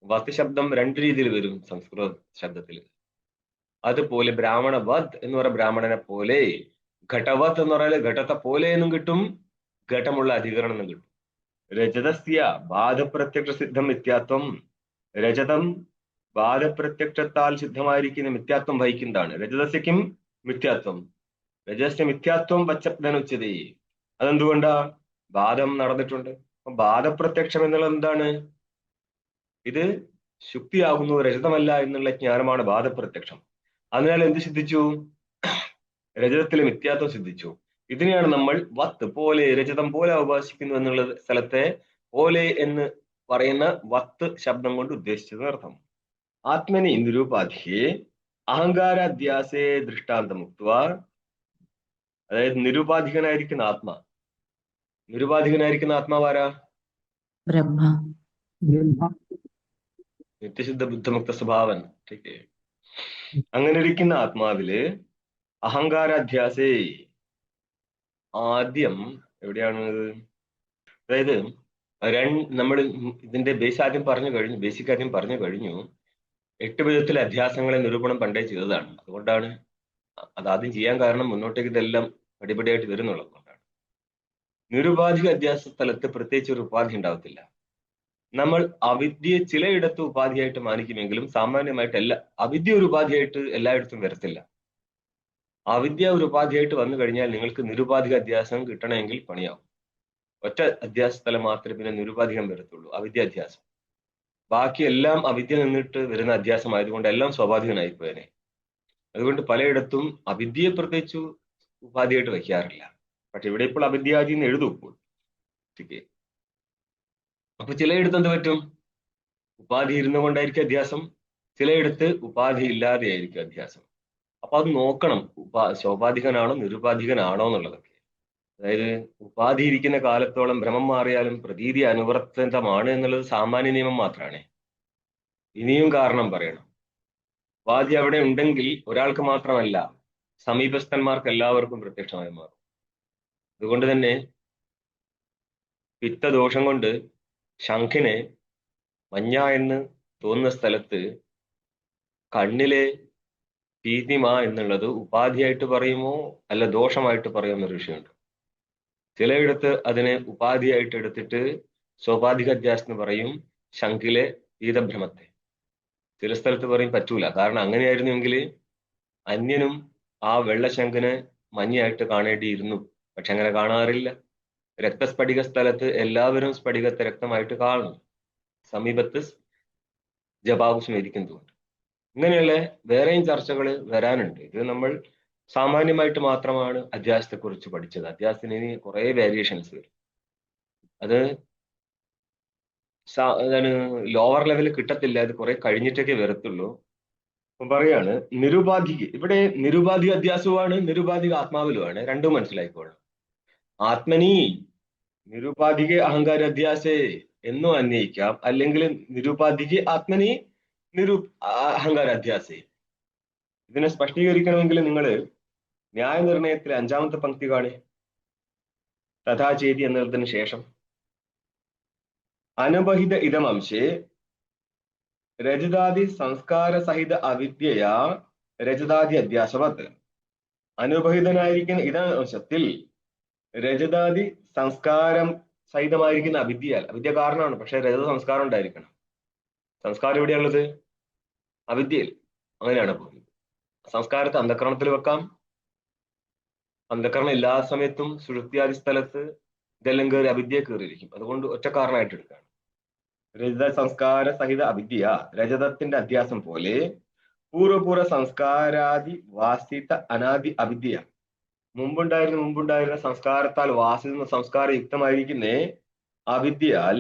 വത്ത് ശബ്ദം രണ്ട് രീതിയിൽ വരും സംസ്കൃത ശബ്ദത്തിൽ. അതുപോലെ ബ്രാഹ്മണ വത് എന്ന് പറയുന്ന ബ്രാഹ്മണനെ പോലെ, ഘടവത് എന്ന് പറഞ്ഞാൽ ഘടത്തെ പോലെ എന്നും കിട്ടും, ഘടമുള്ള അധികരണം എന്നും കിട്ടും. രജതസ്യ ബാധപ്രത്യക്ഷ സിദ്ധം മിഥ്യാത്വം. രജതം ബാധപ്രത്യക്ഷത്താൽ സിദ്ധമായിരിക്കുന്ന മിഥ്യാത്വം വഹിക്കുന്നതാണ്. രജതസ്യക്കും മിഥ്യാത്വം, രജസ്യ മിഥ്യാത്വം വച്ചബ്ദനുച്ചതേ. അതെന്തുകൊണ്ടാ? ബാധം നടന്നിട്ടുണ്ട്. അപ്പൊ ബാധപ്രത്യക്ഷം എന്നുള്ളത് എന്താണ്? ഇത് ശുക്തിയാകുന്നു, രജതമല്ല എന്നുള്ള ജ്ഞാനമാണ് ബാധപ്രത്യക്ഷം. അതിനാൽ എന്ത് സിദ്ധിച്ചു? രജതത്തിലെ മിഥ്യാത്വം സിദ്ധിച്ചു. ഇതിനെയാണ് നമ്മൾ വത്ത് പോലെ, രജതം പോലെ അവകാശിക്കുന്നു എന്നുള്ള സ്ഥലത്തെ പോലെ എന്ന് പറയുന്ന വത്ത് ശബ്ദം കൊണ്ട് ഉദ്ദേശിച്ചത് അർത്ഥം. ആത്മനി നിരൂപാധിയെ അഹങ്കാരാധ്യാസേ ദൃഷ്ടാന്തമുക്ത. അതായത് നിരുപാധികനായിരിക്കുന്ന ആത്മാ. നിരുപാധികനായിരിക്കുന്ന ആത്മാവാരാ? ബ്രഹ്മ. നിത്യശുദ്ധ ബുദ്ധമുക്ത സ്വഭാവൻ. അങ്ങനെ ഇരിക്കുന്ന ആത്മാവില് അഹങ്കാരാധ്യാസേ ആദ്യം എവിടെയാണ്? അതായത് നമ്മൾ ഇതിന്റെ ബേസ് ആദ്യം പറഞ്ഞു കഴിഞ്ഞു, ബേസിക് ആദ്യം പറഞ്ഞു കഴിഞ്ഞു. 8 വിധത്തിലെ അധ്യാസങ്ങളെ നിരൂപണം പണ്ടേ ചെയ്തതാണ്. അതുകൊണ്ടാണ് അതാദ്യം ചെയ്യാൻ കാരണം, മുന്നോട്ടേക്ക് ഇതെല്ലാം പടിപടിയായിട്ട് വരുന്നുള്ളത് കൊണ്ടാണ്. നിരുപാധിക അധ്യാസ സ്ഥലത്ത് പ്രത്യേകിച്ച് ഒരു ഉപാധി ഉണ്ടാവത്തില്ല. നമ്മൾ അവിദ്യയെ ചിലയിടത്ത് ഉപാധിയായിട്ട് മാനിക്കുമെങ്കിലും സാമാന്യമായിട്ട് അവിദ്യ ഒരു ഉപാധിയായിട്ട് എല്ലായിടത്തും വരത്തില്ല. അവിദ്യ ഒരു ഉപാധിയായിട്ട് വന്നു കഴിഞ്ഞാൽ നിങ്ങൾക്ക് നിരുപാധിക അധ്യാസം കിട്ടണമെങ്കിൽ പണിയാവും. ഒറ്റ അധ്യാസ സ്ഥലം മാത്രമേ പിന്നെ നിരുപാധികം വരത്തുള്ളൂ, അവിദ്യ അധ്യാസം. ബാക്കിയെല്ലാം അവിദ്യ നിന്നിട്ട് വരുന്ന അധ്യാസം ആയതുകൊണ്ട് എല്ലാം സ്വാഭാവികനായി പോയനെ. അതുകൊണ്ട് പലയിടത്തും അവിദ്യയെ പ്രത്യേകിച്ച് ഉപാധിയായിട്ട് വയ്ക്കാറില്ല. പക്ഷെ ഇവിടെ ഇപ്പോൾ അവിദ്യാദി എന്ന് എഴുതും ഇപ്പോൾ. അപ്പൊ ചിലയിടത്ത് എന്ത് പറ്റും? ഉപാധി ഇരുന്നുകൊണ്ടായിരിക്കും അധ്യാസം, ചിലയിടത്ത് ഉപാധി ഇല്ലാതെയായിരിക്കും അധ്യാസം. അപ്പൊ അത് നോക്കണം, സ്വാഭാവികനാണോ നിരുപാധികനാണോ എന്നുള്ളതൊക്കെ. അതായത് ഉപാധി ഇരിക്കുന്ന കാലത്തോളം ഭ്രമം മാറിയാലും പ്രതീതി അനുവർത്തനമാണ് എന്നുള്ളത് സാമാന്യ നിയമം മാത്രമാണ്. ഇനിയും കാരണം പറയണം. ഉപാധി അവിടെ ഉണ്ടെങ്കിൽ ഒരാൾക്ക് മാത്രമല്ല, സമീപസ്ഥന്മാർക്ക് എല്ലാവർക്കും പ്രത്യക്ഷമായി മാറും. അതുകൊണ്ട് തന്നെ പിത്തദോഷം കൊണ്ട് ശംഖിനെ മഞ്ഞ എന്ന് തോന്നുന്ന സ്ഥലത്ത് കണ്ണിലെ ഭീതിമ എന്നുള്ളത് ഉപാധിയായിട്ട് പറയുമോ അല്ല ദോഷമായിട്ട് പറയുമോ എന്നൊരു വിഷയമുണ്ട്. ചിലയിടത്ത് അതിനെ ഉപാധിയായിട്ട് എടുത്തിട്ട് സ്വാഭാവിക അധ്യാസം എന്ന് പറയും ശംഖിലെ ഭീതഭ്രമത്തെ. ചില സ്ഥലത്ത് പറയും പറ്റൂല. കാരണം അങ്ങനെയായിരുന്നെങ്കിൽ അന്യനും ആ വെള്ളശംഖന് മഞ്ഞയായിട്ട് കാണേണ്ടിയിരുന്നു. പക്ഷെ അങ്ങനെ കാണാറില്ല. രക്തസ്ഫടിക സ്ഥലത്ത് എല്ലാവരും സ്ഫടികത്തെ രക്തമായിട്ട് കാണും. സമീപത്ത് ജപാകുസും ഇരിക്കുന്നതുകൊണ്ട്. ഇങ്ങനെയുള്ള വേറെയും ചർച്ചകൾ വരാനുണ്ട്. ഇത് നമ്മൾ സാമാന്യമായിട്ട് മാത്രമാണ് അധ്യാസത്തെ കുറിച്ച് പഠിച്ചത്. അധ്യാസത്തിന് ഇനി കുറെ വേരിയേഷൻസ് വരും. അത് ലോവർ ലെവലിൽ കിട്ടത്തില്ല. അത് കുറെ കഴിഞ്ഞിട്ടൊക്കെ വരത്തുള്ളൂ. അപ്പൊ പറയാണ് നിരുപാധിക, ഇവിടെ നിരുപാധിക അധ്യാസവുമാണ് നിരുപാധിക ആത്മാവിലുമാണ്. രണ്ടും മനസ്സിലായിക്കോളാം. ആത്മനി നിരുപാധിക അഹങ്കാര അധ്യാസേ എന്നും അന്വയിക്കാം, അല്ലെങ്കിൽ നിരുപാധിക ആത്മനി അഹങ്കാര അധ്യാസേ. ഇതിനെ സ്പഷ്ടീകരിക്കണമെങ്കിൽ നിങ്ങൾ ന്യായനിർണയത്തിലെ 5-ാമത്തെ പങ്ക്തി കാണേ. തഥാ ചേതി എന്നതിന് ശേഷം അനുബഹിത ഇതം അംശേ രജതാദി സംസ്കാര സഹിത അവിദ്യയാ രജതാദി അധ്യാസവത്. അനുബഹിതനായിരിക്കുന്ന ഇതം അംശത്തിൽ രജതാദി സംസ്കാരം സഹിതമായിരിക്കുന്ന അവിദ്യയാൽ, അവിദ്യ കാരണമാണ്, പക്ഷെ രജത സംസ്കാരം ഉണ്ടായിരിക്കണം. സംസ്കാരം എവിടെയുള്ളത്? അവിദ്യയിൽ. അങ്ങനെയാണ് പോകുന്നത്. സംസ്കാരത്തെ അന്ധകരണത്തിൽ വെക്കാം. അന്ധകരണം എല്ലാ സമയത്തും സുഷുപ്തിയാദി സ്ഥലത്ത് ഇതെല്ലാം കയറി അവിദ്യയെ കയറിയിരിക്കും. അതുകൊണ്ട് ഒറ്റ കാരണമായിട്ട് എടുക്കുകയാണ്. രജത സംസ്കാര സഹിത അവിദ്യ രജതത്തിന്റെ അധ്യാസം പോലെ പൂർവപൂർവ സംസ്കാരാദി വാസിത അനാദി അവിദ്യ, മുമ്പുണ്ടായിരുന്ന സംസ്കാരത്താൽ വാസിക്കുന്ന സംസ്കാരയുക്തമായിരിക്കുന്ന അവിദ്യയാൽ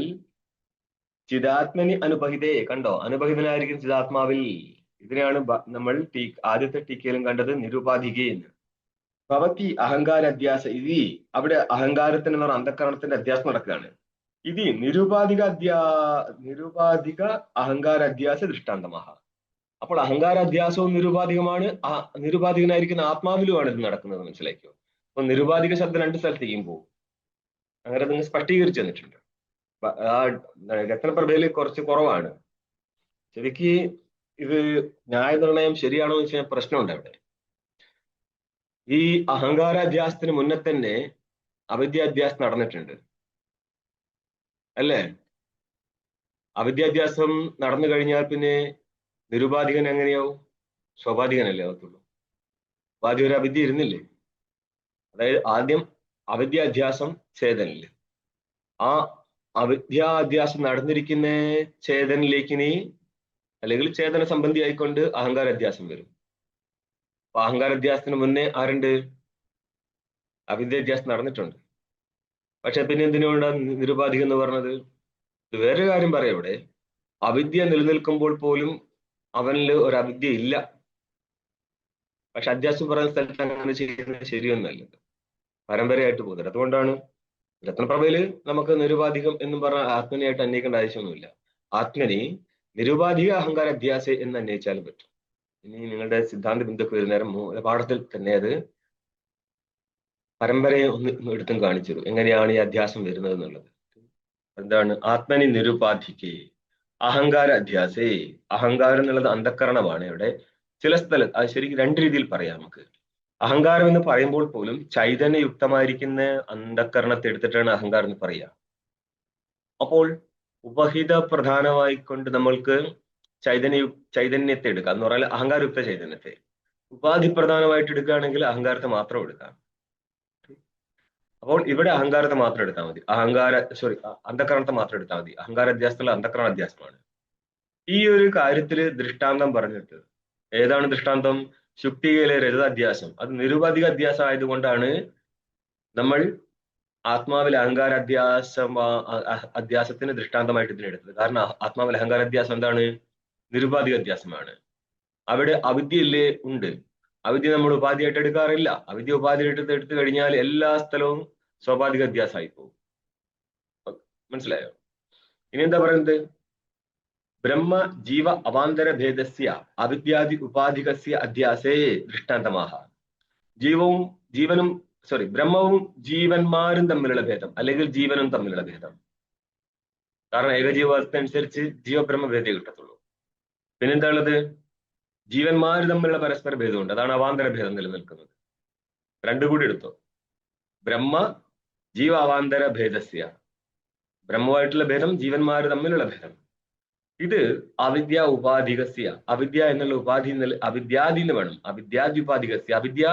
ചിദാത്മനി അനുബഹിതേ. കണ്ടോ, അനുബഹിതനായിരിക്കും ചിദാത്മാവിൽ. ഇതിനെയാണ് നമ്മൾ ആദ്യത്തെ ടീക്കയിലും കണ്ടത് നിരുപാധികയെന്ന്. ഭവതി അഹങ്കാര അധ്യാസ ഇതി, അവിടെ അഹങ്കാരത്തിന് അന്ധകരണത്തിന്റെ അധ്യാസം നടക്കുകയാണ്. ഇത് നിരുപാധിക അഹങ്കാര അധ്യാസ ദൃഷ്ടാന്തമാഹ. അപ്പോൾ അഹങ്കാര അധ്യാസവും നിരുപാധികമാണ്. നിരുപാധികനായിരിക്കുന്ന ആത്മാവിലുമാണ് ഇത് നടക്കുന്നത്. മനസ്സിലാക്കിയോ? അപ്പൊ നിരുപാധിക ശബ്ദം രണ്ട് സ്ഥലത്തേക്കും പോകും. അങ്ങനെ നിങ്ങൾ സ്പഷ്ടീകരിച്ചു തന്നിട്ടുണ്ട്. രത്നപ്രഭയിൽ കുറച്ച് കുറവാണ്. ശരിക്ക് ഇത് ന്യായനിർണയം ശരിയാണോ എന്ന് വെച്ചാൽ പ്രശ്നമുണ്ട് അവിടെ. ഈ അഹങ്കാരാധ്യാസത്തിന് മുന്നേ തന്നെ അവിദ്യാധ്യാസം നടന്നിട്ടുണ്ട്, അല്ലേ? അവിദ്യാധ്യാസം നടന്നു കഴിഞ്ഞാൽ പിന്നെ നിരുപാധികൻ എങ്ങനെയാവും? സ്വാഭാവികനല്ലേ ആവത്തുള്ളൂ. ആദ്യം ഒരു അവിദ്യ ഇരുന്നില്ലേ? അതായത് ആദ്യം അവിദ്യാധ്യാസം ചേതനില്, ആ അവിദ്യാധ്യാസം നടന്നിരിക്കുന്ന ചേതനിലേക്ക് ഇനി, അല്ലെങ്കിൽ ചേതന സംബന്ധി ആയിക്കൊണ്ട് അഹങ്കാരാധ്യാസം വരും. അപ്പൊ അഹങ്കാരാധ്യാസത്തിന് മുന്നേ ആരുണ്ട്? അവിദ്യാധ്യാസം നടന്നിട്ടുണ്ട്. പക്ഷെ പിന്നെ എന്തിനുകൊണ്ടാണ് നിരുപാധികം എന്ന് പറഞ്ഞത്? ഇത് വേറൊരു കാര്യം പറയാം. ഇവിടെ അവിദ്യ നിലനിൽക്കുമ്പോൾ പോലും അവനിൽ ഒരു അവിദ്യ ഇല്ല. പക്ഷെ അധ്യാസം പറയുന്ന സ്ഥലത്ത് അങ്ങനെ ചെയ്യുന്നത് ശരിയൊന്നല്ല, പരമ്പരയായിട്ട് പോകുന്നത്. അതുകൊണ്ടാണ് രത്നപ്രഭയില് നമുക്ക് നിരുപാധികം എന്നും പറഞ്ഞ ആത്മനിയായിട്ട് അന്വേഷിക്കേണ്ട ആവശ്യമൊന്നുമില്ല. ആത്മനി നിരുപാധിക അഹങ്കാര അധ്യാസ എന്ന് അന്വയിച്ചാലും പറ്റും. ഇനി നിങ്ങളുടെ സിദ്ധാന്ത ബിന്ദുക്ക് വരുന്നേരം പാഠത്തിൽ തന്നെ അത് പരമ്പരയെ ഒന്ന് എടുത്തും കാണിച്ചു തരും, എങ്ങനെയാണ് ഈ അധ്യാസം വരുന്നത് എന്നുള്ളത്. എന്താണ്? ആത്മനി നിരുപാധിക്ക് അഹങ്കാര അധ്യാസേ. അഹങ്കാരം എന്നുള്ളത് അന്ധക്കരണമാണ്. ഇവിടെ ചില സ്ഥലത്ത് അത് ശരിക്കും രണ്ട് രീതിയിൽ പറയാം നമുക്ക്. അഹങ്കാരം എന്ന് പറയുമ്പോൾ പോലും ചൈതന്യയുക്തമായിരിക്കുന്ന അന്ധക്കരണത്തെ എടുത്തിട്ടാണ് അഹങ്കാരം എന്ന് പറയുക. അപ്പോൾ ഉപഹിത പ്രധാനമായിക്കൊണ്ട് നമ്മൾക്ക് ചൈതന്യത്തെ എടുക്കാം എന്ന് പറഞ്ഞാൽ അഹങ്കാരയുക്ത ചൈതന്യത്തെ. ഉപാധി പ്രധാനമായിട്ട് എടുക്കുകയാണെങ്കിൽ അഹങ്കാരത്തെ മാത്രം എടുക്കാം. അപ്പോൾ ഇവിടെ അഹങ്കാരത്തെ മാത്രം എടുത്താൽ മതി. അന്ധകരണത്തെ മാത്രം എടുത്താൽ മതി. അഹങ്കാര അധ്യാസത്തിലുള്ള അന്ധകരണ അധ്യാസമാണ്. ഈ ഒരു കാര്യത്തില് ദൃഷ്ടാന്തം പറഞ്ഞിട്ട്, ഏതാണ് ദൃഷ്ടാന്തം? ശുക്തികയിലെ രജതാധ്യാസം. അത് നിരുപാധിക അധ്യാസം ആയതുകൊണ്ടാണ് നമ്മൾ ആത്മാവിലെ അഹങ്കാര അധ്യാസത്തിന് ദൃഷ്ടാന്തമായിട്ട് ഇതിനെടുത്തത്. കാരണം ആത്മാവിലെ അഹങ്കാര അധ്യാസം എന്താണ്? നിരുപാധിക അധ്യാസമാണ്. അവിടെ അവിദ്യയില്ലേ? ഉണ്ട്. അവിദ്യ നമ്മൾ ഉപാധിയായിട്ട് എടുക്കാറില്ല. അവിദ്യ ഉപാധിയായിട്ട് എടുത്തു കഴിഞ്ഞാൽ എല്ലാ സ്ഥലവും സ്വാഭാവിക അധ്യാസമായി പോകും. മനസ്സിലായോ? ഇനി എന്താ പറയുന്നത്? ബ്രഹ്മ ജീവ അവാന്തര ഭേദസ്യ അവിദ്യാദി ഉപാധികസ്യ അധ്യാസേ ദൃഷ്ടാന്തമാഹ. ബ്രഹ്മവും ജീവന്മാരും തമ്മിലുള്ള ഭേദം, അല്ലെങ്കിൽ ജീവനും തമ്മിലുള്ള ഭേദം. കാരണം ഏകജീവാവസ്ഥ അനുസരിച്ച് ജീവബ്രഹ്മഭേദേ കിട്ടത്തുള്ളൂ. പിന്നെന്താ ഉള്ളത്? ജീവന്മാർ തമ്മിലുള്ള പരസ്പര ഭേദമുണ്ട്. അതാണ് അവാന്തര ഭേദം നിലനിൽക്കുന്നത്. രണ്ടു കൂടി എടുത്തോ. ബ്രഹ്മ ജീവ അവാന്തര ഭേദസ്യ, ബ്രഹ്മമായിട്ടുള്ള ഭേദം, ജീവന്മാർ തമ്മിലുള്ള ഭേദം. ഇത് അവിദ്യ ഉപാധികസ്യ, അവിദ്യ എന്നുള്ള ഉപാധി അവിദ്യാദിന്ന് വേണം, അവിദ്യാദ്യുപാധികസ്യ, അവിദ്യ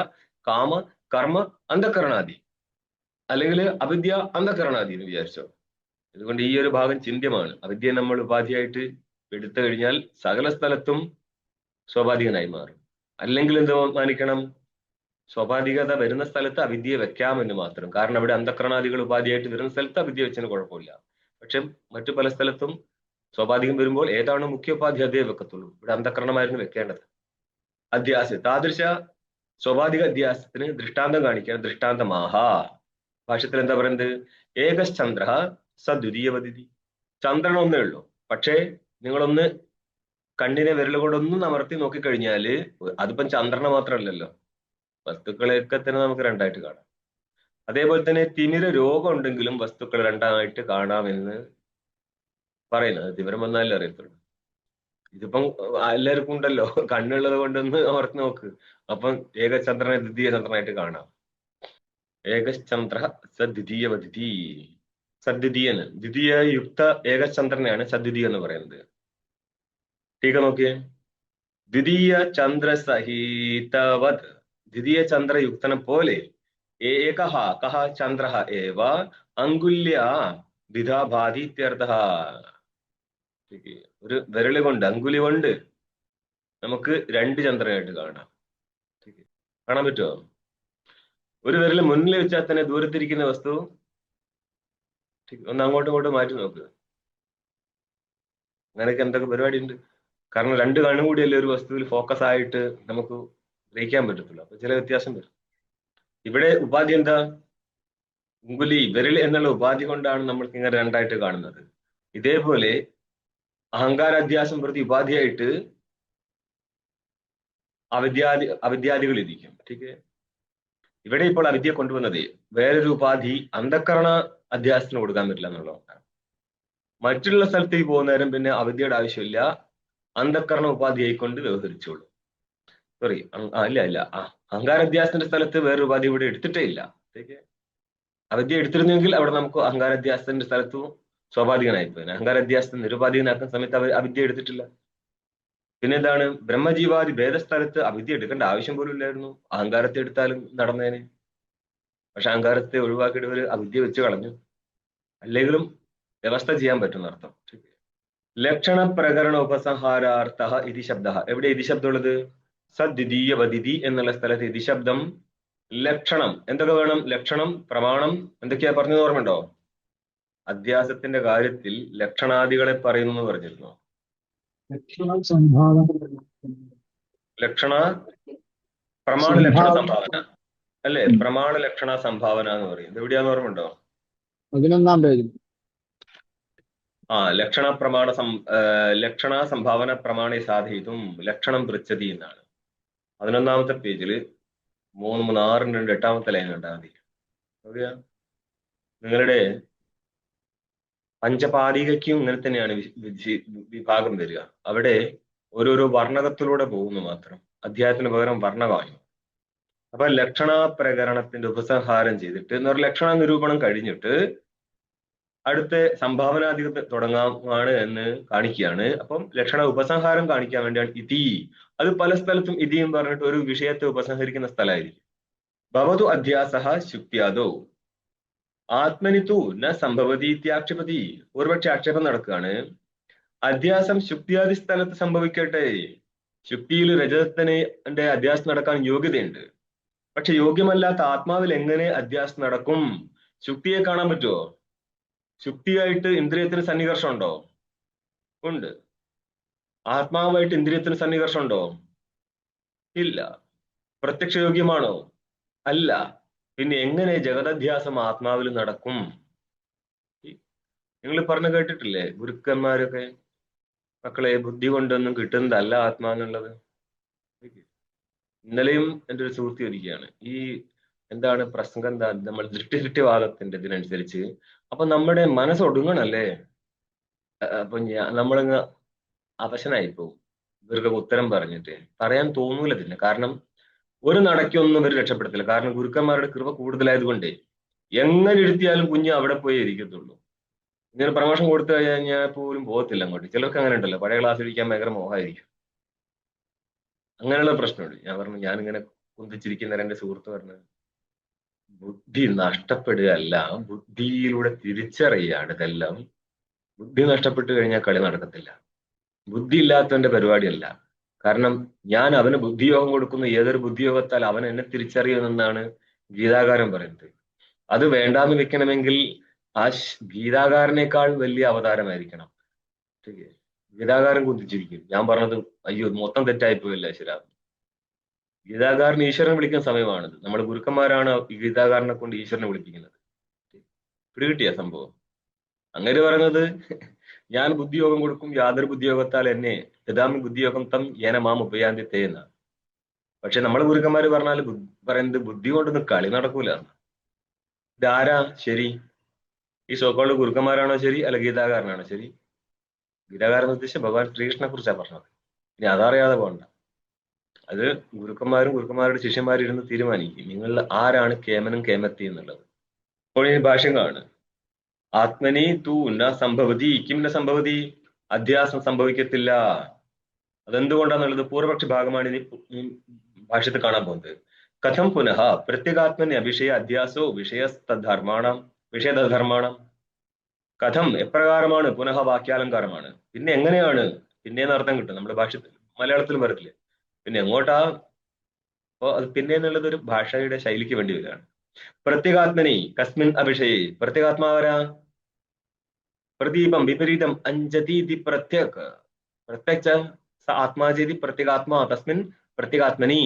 കാമ കർമ്മ അന്ധകരണാദി, അല്ലെങ്കിൽ അവിദ്യ അന്ധകരണാദി എന്ന് വിചാരിച്ചോ. അതുകൊണ്ട് ഈ ഒരു ഭാഗം ചിന്ത്യമാണ്. അവിദ്യയെ നമ്മൾ ഉപാധിയായിട്ട് എടുത്തു കഴിഞ്ഞാൽ സകല സ്ഥലത്തും സ്വാഭാവികനായി മാറും. അല്ലെങ്കിൽ എന്ത് മാനിക്കണം? സ്വാഭാവികത വരുന്ന സ്ഥലത്ത് അവിദ്യയെ വെക്കാമെന്ന് മാത്രം. കാരണം അവിടെ അന്ധകരണാദികൾ ഉപാധിയായിട്ട് വരുന്ന സ്ഥലത്ത് അവിദ്യ വെച്ചതിന് കുഴപ്പമില്ല. പക്ഷെ മറ്റു പല സ്ഥലത്തും സ്വാഭാവികം വരുമ്പോൾ ഏതാണ് മുഖ്യോപാധി അതേ വെക്കത്തുള്ളൂ. ഇവിടെ അന്ധകരണമായിരുന്നു വെക്കേണ്ടത്. അധ്യാസം താദൃശ സ്വാഭാവിക അധ്യാസത്തിന് ദൃഷ്ടാന്തം കാണിക്കാൻ ദൃഷ്ടാന്തമാഹ. ഭാഷ്യത്തിൽ എന്താ പറയുന്നത്? ഏകശ്ചന്ദ്ര സദ്വിതീയവതിഥി. ചന്ദ്രൻ ഒന്നേ ഉള്ളൂ, പക്ഷേ നിങ്ങളൊന്ന് കണ്ണിനെ വിരലുകൊണ്ടൊന്നും അമർത്തി നോക്കിക്കഴിഞ്ഞാല് അതിപ്പം ചന്ദ്രനെ മാത്രമല്ലല്ലോ, വസ്തുക്കളെയൊക്കെ തന്നെ നമുക്ക് രണ്ടായിട്ട് കാണാം. അതേപോലെ തന്നെ തിമിര രോഗം ഉണ്ടെങ്കിലും വസ്തുക്കൾ രണ്ടായിട്ട് കാണാമെന്ന് പറയുന്നത് തിമിരം വന്നാലേ അറിയത്തുള്ളൂ. ഇതിപ്പം എല്ലാവർക്കും ഉണ്ടല്ലോ, കണ്ണുള്ളത് കൊണ്ടൊന്ന് ഓർത്ത് നോക്ക്, അപ്പം ഏകചന്ദ്രനെ ദ്വിതീയ ചന്ദ്രനായിട്ട് കാണാം. ഏകചന്ദ്ര സദ്വിതീയവതിഥി. സദ്വിതീയന് ദ്വിതീയ യുക്ത ഏകചന്ദ്രനെയാണ് സദ്വിതീയ എന്ന് പറയുന്നത്. ടീക്ക നോക്കിയേ. ദ്വിതീയ ചന്ദ്ര സഹിതവത്, ദ്വിതീയ ചന്ദ്രയുക്തനെ പോലെ ഏകഹ കഹ ചന്ദ്ര ഏവ അങ്കുല്യ ദ്വിധാഭാതി ഇത്യർത്ഥ. ഒരു വിരല് കൊണ്ട്, അങ്കുലി കൊണ്ട് നമുക്ക് രണ്ട് ചന്ദ്രനായിട്ട് കാണാം. കാണാൻ പറ്റുമോ? ഒരു വിരല് മുന്നിൽ വെച്ചാൽ തന്നെ ദൂരത്തിരിക്കുന്ന വസ്തു ഒന്ന് അങ്ങോട്ടും ഇങ്ങോട്ടും മാറ്റി നോക്ക്. അങ്ങനെയൊക്കെ എന്തൊക്കെ പരിപാടി ഉണ്ട്. കാരണം രണ്ട് കണ്ണും കൂടിയല്ലേ ഒരു വസ്തുവിൽ ഫോക്കസ് ആയിട്ട് നമുക്ക് ഗ്രഹിക്കാൻ പറ്റത്തുള്ളൂ. അപ്പൊ ചില വ്യത്യാസം വരും. ഇവിടെ ഉപാധി എന്താ? ഉങ്കുലി, വിരൽ എന്നുള്ള ഉപാധി കൊണ്ടാണ് നമ്മൾക്ക് ഇങ്ങനെ രണ്ടായിട്ട് കാണുന്നത്. ഇതേപോലെ അഹങ്കാരാധ്യാസം പ്രതി ഉപാധിയായിട്ട് അവിദ്യാദികൾ ഇരിക്കും. ठीक ഇവിടെ ഇപ്പോൾ അവിദ്യ കൊണ്ടുവന്നത് വേറൊരു ഉപാധി അന്ധക്കരണ അധ്യാസത്തിന് കൊടുക്കാൻ പറ്റില്ല എന്നുള്ളതാണ്. മറ്റുള്ള സ്ഥലത്തേക്ക് പോകുന്ന നേരം പിന്നെ അവിദ്യയുടെ ആവശ്യമില്ല, അന്ധക്കരണ ഉപാധി ആയിക്കൊണ്ട് വ്യവഹരിച്ചോളൂ. സോറി, അല്ല അഹങ്കാരാധ്യാസത്തിന്റെ സ്ഥലത്ത് വേറൊരു ഉപാധി ഇവിടെ എടുത്തിട്ടേ ഇല്ല. അവിദ്യ എടുത്തിരുന്നെങ്കിൽ അവിടെ നമുക്ക് അഹങ്കാരാധ്യാസത്തിന്റെ സ്ഥലത്തും സ്വാഭാവികനായിപ്പോയി. അഹങ്കാരാധ്യാസത്തെ നിരുപാധികനാക്കുന്ന സമയത്ത് അവിദ്യ എടുത്തിട്ടില്ല. പിന്നെ എന്താണ്? ബ്രഹ്മജീവാദി ഭേദസ്ഥലത്ത് അവിദ്യ എടുക്കേണ്ട ആവശ്യം പോലും ഇല്ലായിരുന്നു. അഹങ്കാരത്തെ എടുത്താലും നടന്നേനെ. പക്ഷെ അഹങ്കാരത്തെ ഒഴിവാക്കിയിട്ട് ഒരു അവിദ്യ വെച്ച് കളഞ്ഞു. അല്ലെങ്കിലും വ്യവസ്ഥ ചെയ്യാൻ പറ്റുന്ന അർത്ഥം. ലക്ഷണ പ്രകരണ ഉപസംഹാരാർത്ഥ ഇതി ശബ്ദ. എവിടെ ഇതി ശബ്ദമുള്ളത്? സദ്വിതീയ വദിതി എന്നുള്ള സ്ഥലത്ത് ഇതി ശബ്ദം. ലക്ഷണം എന്തൊക്കെ വേണം? ലക്ഷണം, പ്രമാണം എന്തൊക്കെയാ പറഞ്ഞത് ഓർമ്മയുണ്ടോ? അധ്യാസത്തിന്റെ കാര്യത്തിൽ ലക്ഷണാദികളെ പറയുന്നു പറഞ്ഞിരുന്നു. ലക്ഷണ പ്രമാണ ലക്ഷണ സംഭാവന അല്ലെ? പ്രമാണ ലക്ഷണ സംഭാവന എന്ന് പറയും. ഇത് എവിടെയാന്ന് ഓർമ്മയുണ്ടോ? 11-ാം പേജ്. ലക്ഷണ പ്രമാണ ലക്ഷണ സംഭാവന പ്രമാണി സാധയിതും ലക്ഷണം പൃച്ഛതി എന്നാണ് 11-ാമത്തെ പേജിൽ 3-6-8 ലൈൻ കണ്ടാൽ മതി. ഓക്കെയാ? നിങ്ങളുടെ പഞ്ചപാദികയ്ക്കും ഇങ്ങനെ തന്നെയാണ് വിഭാഗം വരിക. അവിടെ ഓരോരോ വർണ്ണകത്തിലൂടെ പോകുന്നു മാത്രം. അധ്യായത്തിന് പകരം വർണ്ണകായും. അപ്പൊ ലക്ഷണ പ്രകരണത്തിന്റെ ഉപസംഹാരം ചെയ്തിട്ട് ലക്ഷണ നിരൂപണം കഴിഞ്ഞിട്ട് അടുത്ത സംഭാവനാധികത്തെ തുടങ്ങാമാണ് എന്ന് കാണിക്കുകയാണ്. അപ്പം ലക്ഷണ ഉപസംഹാരം കാണിക്കാൻ വേണ്ടിയാണ് ഇതി. അത് പല സ്ഥലത്തും ഇതിയും പറഞ്ഞിട്ട് ഒരു വിഷയത്തെ ഉപസംഹരിക്കുന്ന സ്ഥലമായിരിക്കും. ഭവതു അധ്യാസ ശുക്തിയാദോ ആത്മനിത്തു ന സംഭവതി ഇത്യാക്ഷേപതി. ഒരുപക്ഷെ ആക്ഷേപം നടക്കുകയാണ്, അധ്യാസം ശുക്തിയാദി സ്ഥലത്ത് സംഭവിക്കട്ടെ. ശുക്തിയിൽ രജതത്തിന്റെ അധ്യാസം നടക്കാൻ യോഗ്യതയുണ്ട്. പക്ഷെ യോഗ്യമല്ലാത്ത ആത്മാവിൽ എങ്ങനെ അധ്യാസം നടക്കും? ശുക്തിയെ കാണാൻ പറ്റുമോ? ശുക്തിയായിട്ട് ഇന്ദ്രിയത്തിന് സന്നികർഷം ഉണ്ടോ? ഉണ്ട്. ആത്മാവായിട്ട് ഇന്ദ്രിയത്തിന് സന്നികർഷം ഉണ്ടോ? ഇല്ല. പ്രത്യക്ഷ യോഗ്യമാണോ? അല്ല. പിന്നെ എങ്ങനെ ജഗതധ്യാസം ആത്മാവിൽ നടക്കും? നിങ്ങൾ പറഞ്ഞു കേട്ടിട്ടില്ലേ ഗുരുക്കന്മാരൊക്കെ, മക്കളെ ബുദ്ധി കൊണ്ടൊന്നും കിട്ടുന്നതല്ല ആത്മാന്നുള്ളത്. ഇന്നലെയും എൻ്റെ ഒരു സുഹൃത്തി ഇരിക്കുകയാണ്, ഈ എന്താണ് പ്രസംഗം, എന്താ നമ്മൾ ദൃഷ്ടിവാദത്തിന്റെ ഇതിനനുസരിച്ച് അപ്പൊ നമ്മുടെ മനസ്സ് ഒടുങ്ങണല്ലേ. അപ്പൊ നമ്മളങ്ങ് അവശനായി പോകും ഇവർക്ക് ഉത്തരം പറഞ്ഞിട്ട്. പറയാൻ തോന്നൂല ഇതില്ല. കാരണം ഒരു നടക്കൊന്നും ഇവർ രക്ഷപ്പെടുത്തില്ല. കാരണം ഗുരുക്കന്മാരുടെ കൃപ കൂടുതലായതുകൊണ്ട് എങ്ങനെ ഇരുത്തിയാലും കുഞ്ഞ് അവിടെ പോയി ഇരിക്കത്തുള്ളൂ. ഇങ്ങനെ പ്രമോഷൻ കൊടുത്തു കഴിഞ്ഞാൽ പോലും പോകത്തില്ല അങ്ങോട്ട്. ചിലർക്ക് അങ്ങനെ ഉണ്ടല്ലോ, പഴയ ക്ലാസ് ഇരിക്കാൻ ഭയങ്കര മോഹമായിരിക്കും. അങ്ങനെയുള്ള പ്രശ്നമുണ്ട്. ഞാൻ പറഞ്ഞു, ഞാനിങ്ങനെ കുന്തിച്ചിരിക്കുന്ന എന്റെ സുഹൃത്ത് പറഞ്ഞു, ബുദ്ധി നഷ്ടപ്പെടുകയല്ല, ബുദ്ധിയിലൂടെ തിരിച്ചറിയാണ് ഇതെല്ലാം. ബുദ്ധി നഷ്ടപ്പെട്ടു കഴിഞ്ഞാൽ കളി നടക്കത്തില്ല. ബുദ്ധി ഇല്ലാത്തവന്റെ പരിപാടിയല്ല. കാരണം ഞാൻ അവന് ബുദ്ധിയോഗം കൊടുക്കുന്ന ഏതൊരു ബുദ്ധിയോഗത്താൽ അവൻ എന്നെ തിരിച്ചറിയുമെന്നാണ് ഗീതാകാരൻ പറയുന്നത്. അത് വേണ്ടാന്ന് വെക്കണമെങ്കിൽ ആ ഗീതാകാരനേക്കാൾ വലിയ അവതാരമായിരിക്കണം. ഗീതാകാരൻ കുന്തിച്ചിരിക്കും. ഞാൻ പറഞ്ഞത് അയ്യോ മൊത്തം തെറ്റായിപ്പോയല്ലേ ശരാ. ഗീതാകാരൻ ഈശ്വരനെ വിളിക്കുന്ന സമയമാണിത്. നമ്മൾ ഗുരുക്കന്മാരാണ് ഈ ഗീതാകാരനെ കൊണ്ട് ഈശ്വരനെ വിളിപ്പിക്കുന്നത്. പിടികിട്ടിയ സംഭവം. അങ്ങനെ പറയുന്നത്, ഞാൻ ബുദ്ധിയോഗം കൊടുക്കും, യാതൊരു ബുദ്ധിയോഗത്താൽ എന്നെ യഥാമി ബുദ്ധിയോഗം തം ഏന മാം ഉപയാന്തിത്തേ എന്നാണ്. പക്ഷെ നമ്മൾ ഗുരുക്കന്മാര് പറഞ്ഞാൽ പറയുന്നത് ബുദ്ധി കൊണ്ടൊന്നും കളി നടക്കൂല. ഇതാരാ ശരി? ഈ സോക്കോൾഡ് ഗുരുക്കന്മാരാണോ ശരി, അല്ല ഗീതാകാരനാണോ ശരി? ഗീതാകാരൻ ഉദ്ദേശിച്ച ഭഗവാൻ ശ്രീകൃഷ്ണനെ കുറിച്ചാണ് പറഞ്ഞത്. ഇനി അതറിയാതെ പോകണ്ട. അത് ഗുരുക്കന്മാരുടെ ശിഷ്യന്മാരും ഇരുന്ന് തീരുമാനിക്കും നിങ്ങൾ ആരാണ് കേമനും കേമത്തി എന്നുള്ളത്. അപ്പോൾ ഈ ഭാഷ്യം കാണും. ആത്മനി തൂ ന സംഭവതി കിം ന സംഭവതി, അധ്യാസം സംഭവിക്കത്തില്ല. അതെന്തുകൊണ്ടാന്നുള്ളത് പൂർവപക്ഷ ഭാഗമാണ് ഇനി ഭാഷ്യത്തിൽ കാണാൻ പോകുന്നത്. കഥം പുനഃ പ്രത്യേകാത്മനി അഭിഷയ അധ്യാസോ വിഷയധർമാണം. കഥം എപ്രകാരമാണ്, പുനഃ വാക്യാലങ്കാരമാണ്. പിന്നെ എങ്ങനെയാണ്, പിന്നെന്ന് അർത്ഥം കിട്ടും നമ്മുടെ ഭാഷ്യത്തിൽ. മലയാളത്തിലും വരത്തില്ലേ പിന്നെ എങ്ങോട്ടാ. അപ്പൊ അത് പിന്നെ എന്നുള്ളത് ഒരു ഭാഷയുടെ ശൈലിക്ക് വേണ്ടി വരികയാണ്. പ്രത്യേകാത്മനി കസ്മിൻ അഭിഷയെ, പ്രത്യേകാത്മാവരാ? പ്രദീപം വിപരീതം അഞ്ജതീതി പ്രത്യക്. പ്രത്യക്ഷ സ ആത്മാചേതി പ്രത്യേകാത്മാ തസ്മിൻ പ്രത്യേകാത്മനി.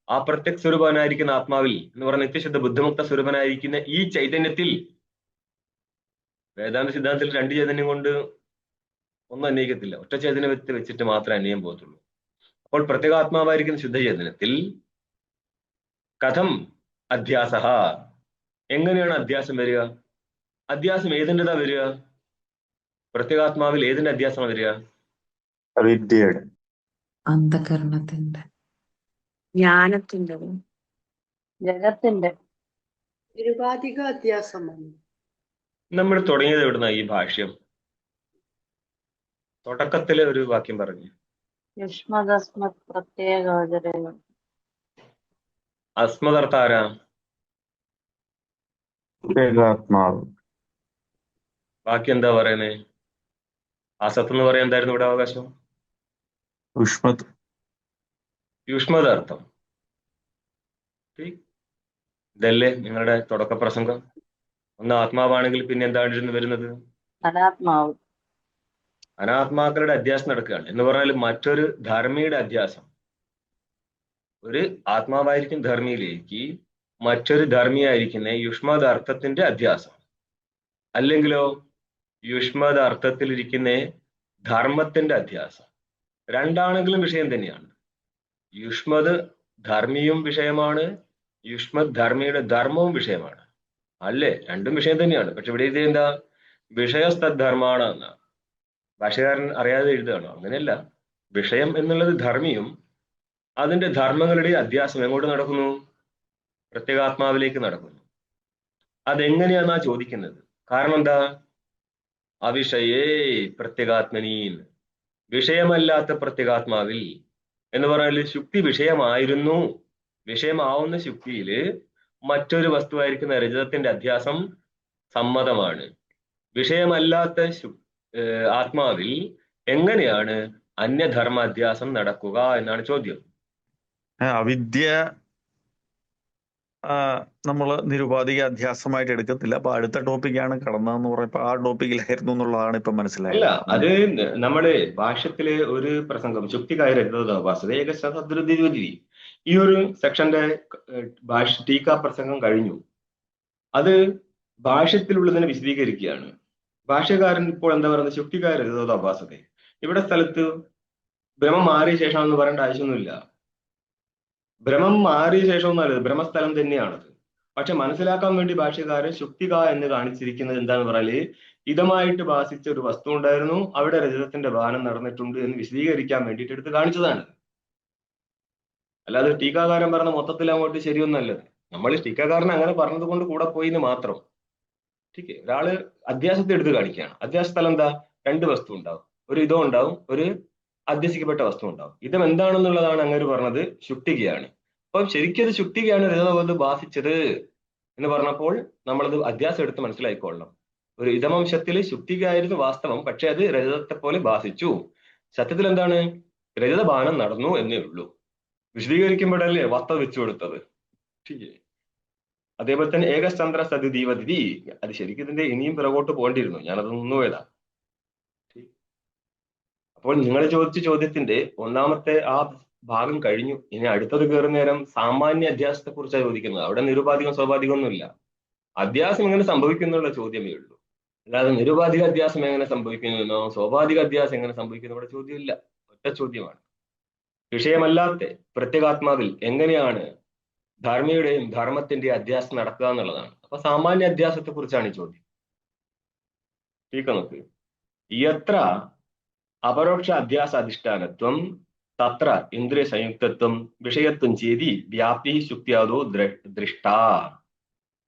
ആ പ്രത്യക് സ്വരൂപനായിരിക്കുന്ന ആത്മാവിൽ എന്ന് പറഞ്ഞ നിത്യശുദ്ധ ബുദ്ധമുക്ത സ്വരൂപനായിരിക്കുന്ന ഈ ചൈതന്യത്തിൽ, വേദാന്ത സിദ്ധാന്തത്തിൽ രണ്ട് ചൈതന്യം കൊണ്ട് ഒന്നും അന്വയിക്കത്തില്ല. ഒറ്റ ചൈതന്യത്തെ വെച്ചിട്ട് മാത്രമേ അന്വയം പോകത്തുള്ളൂ. അപ്പോൾ പ്രത്യേകാത്മാവായിരിക്കുന്ന ശുദ്ധ ചൈതന്യത്തിൽ കഥം അധ്യാസ, എങ്ങനെയാണ് അധ്യാസം വരിക? അധ്യാസം ഏതിൻ്റെതാ വരിക? പ്രത്യേകാത്മാവിൽ ഏതിന്റെ അധ്യാസമാണ് വരിക? വിദ്യയുടെ, അന്ധകരണത്തിന്റെ, ജ്ഞാനത്തിന്റെ, ജഗത്തിന്റെ. നിരുപാധിക അധ്യാസമാണ്. നമ്മൾ തുടങ്ങിയത് എവിടുന്ന ഈ ഭാഷ്യം? തുടക്കത്തിലെ ഒരു വാക്യം പറഞ്ഞു, യുഷ്മദസ്മത് പ്രത്യേകോചരങ്ങൾ. അസ്മദർത്ഥ ആരാ? പ്രത്യേകാത്മാവ്. ബാക്കി എന്താ പറയുന്നേ? അസത്ത് എന്ന് പറയാൻ എന്തായിരുന്നു ഇവിടെ അവകാശം? ഉഷ്മത്. യുഷ്മദർത്ഥം. ഇതല്ലേ നിങ്ങളുടെ തുടക്ക പ്രസംഗം? ഒന്ന് ആത്മാവാണെങ്കിൽ പിന്നെ എന്താണ് വരുന്നത്? അനാത്മാവ്. അനാത്മാക്കളുടെ അധ്യാസം നടക്കുകയാണ് എന്ന് പറഞ്ഞാൽ മറ്റൊരു ധർമ്മിയുടെ അധ്യാസം. ഒരു ആത്മാവായിരിക്കും ധർമ്മിയിലേക്ക് മറ്റൊരു ധർമ്മിയായിരിക്കുന്ന യുഷ്മദ അർത്ഥത്തിന്റെ അധ്യാസം. അല്ലെങ്കിലോ യുഷ്മദ അർത്ഥത്തിലിരിക്കുന്ന ധർമ്മത്തിന്റെ അധ്യാസം. രണ്ടാണെങ്കിലും വിഷയം തന്നെയാണ്. യുഷ്മദ് ധർമ്മിയും വിഷയമാണ്, യുഷ്മദ് ധർമ്മിയുടെ ധർമ്മവും വിഷയമാണ്. അല്ലേ? രണ്ടും വിഷയം തന്നെയാണ്. പക്ഷെ ഇവിടെ ഇത് എന്താ? വിഷയസ്തദ്ധർമാണ് എന്നാണ്. ഭാഷകാരൻ അറിയാതെ എഴുതുകയാണോ? അങ്ങനെയല്ല. വിഷയം എന്നുള്ളത് ധർമ്മിയും അതിന്റെ ധർമ്മങ്ങളുടെ അധ്യാസം എങ്ങോട്ട് നടക്കുന്നു? പ്രത്യേകാത്മാവിലേക്ക് നടക്കുന്നു. അതെങ്ങനെയാന്നാ ചോദിക്കുന്നത്. കാരണം എന്താ? അവിഷയേ പ്രത്യേകാത്മനീൻ, വിഷയമല്ലാത്ത പ്രത്യേകാത്മാവിൽ എന്ന് പറഞ്ഞാൽ ശുക്തി വിഷയമായിരുന്നു. വിഷയമാവുന്ന ശുക്തിയില് മറ്റൊരു വസ്തുവായിരിക്കുന്ന രജതത്തിന്റെ അധ്യാസം സമ്മതമാണ്. വിഷയമല്ലാത്ത ആത്മാവിൽ എങ്ങനെയാണ് അന്യധർമ്മ അധ്യാസം നടക്കുക എന്നാണ് ചോദ്യം. അവിദ്യ നമ്മള് നിരുപാധിക അധ്യാസമായിട്ട് എടുക്കത്തില്ല. അപ്പൊ അടുത്ത ടോപ്പിക്കാണ് കടന്നതെന്ന് പറയുമ്പോ ആ ടോപ്പിക്കിലായിരുന്നു എന്നുള്ളതാണ് ഇപ്പൊ മനസ്സിലായത്. അല്ല, അത് നമ്മുടെ ഭാഷ്യത്തിലെ ഒരു പ്രസംഗം ശുക്തികായ രജതോപാസത ഏകശദ്രുതി, ഈ ഒരു സെക്ഷന്റെ ടീക്കാ പ്രസംഗം കഴിഞ്ഞു. അത് ഭാഷ്യത്തിലുള്ളതിനെ വിശദീകരിക്കുകയാണ്. ഭാഷ്യകാരൻ ഇപ്പോൾ എന്താ പറയുന്നത്? ശുക്തികായ രജതോപാസത. ഇവിടെ സ്ഥലത്ത് ഭ്രമം മാറിയ ശേഷം എന്ന് പറയേണ്ട ആവശ്യമൊന്നുമില്ല. ഭ്രമം മാറിയ ശേഷം ഒന്നല്ല, ഭ്രമസ്ഥലം തന്നെയാണത്. പക്ഷെ മനസ്സിലാക്കാൻ വേണ്ടി ഭാഷ്യകാരൻ ശുക്തിക എന്ന് കാണിച്ചിരിക്കുന്നത് എന്താന്ന് പറഞ്ഞാല് ഇതമായിട്ട് ഭാസിച്ച ഒരു വസ്തു ഉണ്ടായിരുന്നു, അവിടെ രജതത്തിന്റെ ഭാനം നടന്നിട്ടുണ്ട് എന്ന് വിശദീകരിക്കാൻ വേണ്ടിയിട്ട് എടുത്ത് കാണിച്ചതാണ്. അല്ലാതെ ടീക്കാകാരൻ പറഞ്ഞ മൊത്തത്തിൽ അങ്ങോട്ട് ശരിയൊന്നല്ലത്. നമ്മൾ ടീക്കാകാരൻ അങ്ങനെ പറഞ്ഞത് കൊണ്ട് കൂടെ പോയിന്ന് മാത്രം. ठीक ഒരാള് അധ്യാസത്തെ എടുത്ത് കാണിക്കുകയാണ്. അധ്യാസ സ്ഥലം എന്താ? രണ്ട് വസ്തു ഉണ്ടാവും, ഒരു ഇതം ഉണ്ടാവും, ഒരു അധ്യസിക്കപ്പെട്ട വസ്തു ഉണ്ടാവും. ഇതം എന്താണെന്നുള്ളതാണ് അങ്ങനെ പറഞ്ഞത് ശുക്തികയാണ്. അപ്പം ശരിക്കും അത് ശുക്തികയാണ് രജതബോധം ബാധിച്ചത് എന്ന് പറഞ്ഞപ്പോൾ നമ്മളത് അധ്യാസം എടുത്ത് മനസ്സിലായിക്കൊള്ളണം. ഒരു ഇതമംശത്തിൽ ശുക്തികയായിരുന്നു വാസ്തവം, പക്ഷെ അത് രജതത്തെ പോലെ ബാധിച്ചു. സത്യത്തിൽ എന്താണ്? രജതബാനം നടന്നു എന്നേ ഉള്ളൂ. വിശദീകരിക്കുമ്പോഴല്ലേ വസ്ത വെച്ചു കൊടുത്തത്. അതേപോലെ തന്നെ ഏകചന്ദ്ര സതിദീവതി, അത് ശരിക്കും ഇതിന്റെ ഇനിയും പിറകോട്ട് പോകേണ്ടിയിരുന്നു, ഞാനത് നിന്നുപോയതാ. അപ്പോൾ നിങ്ങൾ ചോദിച്ച ചോദ്യത്തിന്റെ ഒന്നാമത്തെ ആ ഭാഗം കഴിഞ്ഞു. ഇനി അടുത്തത് കയറുന്ന നേരം സാമാന്യ അധ്യാസത്തെ കുറിച്ചാണ് ചോദിക്കുന്നത്. അവിടെ നിരുപാധികം സ്വാഭാവികം ഒന്നുമില്ല. അധ്യാസം എങ്ങനെ സംഭവിക്കുന്നുള്ള ചോദ്യമേ ഉള്ളൂ. അല്ലാതെ നിരുപാധിക അധ്യാസം എങ്ങനെ സംഭവിക്കുന്നോ സ്വാഭാവിക അധ്യാസം എങ്ങനെ സംഭവിക്കുന്നു ഇവിടെ ചോദ്യമില്ല. ഒറ്റ ചോദ്യമാണ്. വിഷയമല്ലാത്ത പ്രത്യേകാത്മാവിൽ എങ്ങനെയാണ് ധർമ്മിയുടെയും ധർമ്മത്തിന്റെ അധ്യാസം നടക്കുക എന്നുള്ളതാണ്. അപ്പൊ സാമാന്യ അധ്യാസത്തെ കുറിച്ചാണ് ഈ ചോദ്യം. നോക്ക്, എത്ര അപരോക്ഷ അധ്യാസ അധിഷ്ഠാനത്വം തത്ര ഇന്ദ്രിയ സംയുക്തത്വം വിഷയത്വം ചെയ്തി വ്യാപ്തി ശുക്തിയാതോ ദൃഷ്ട.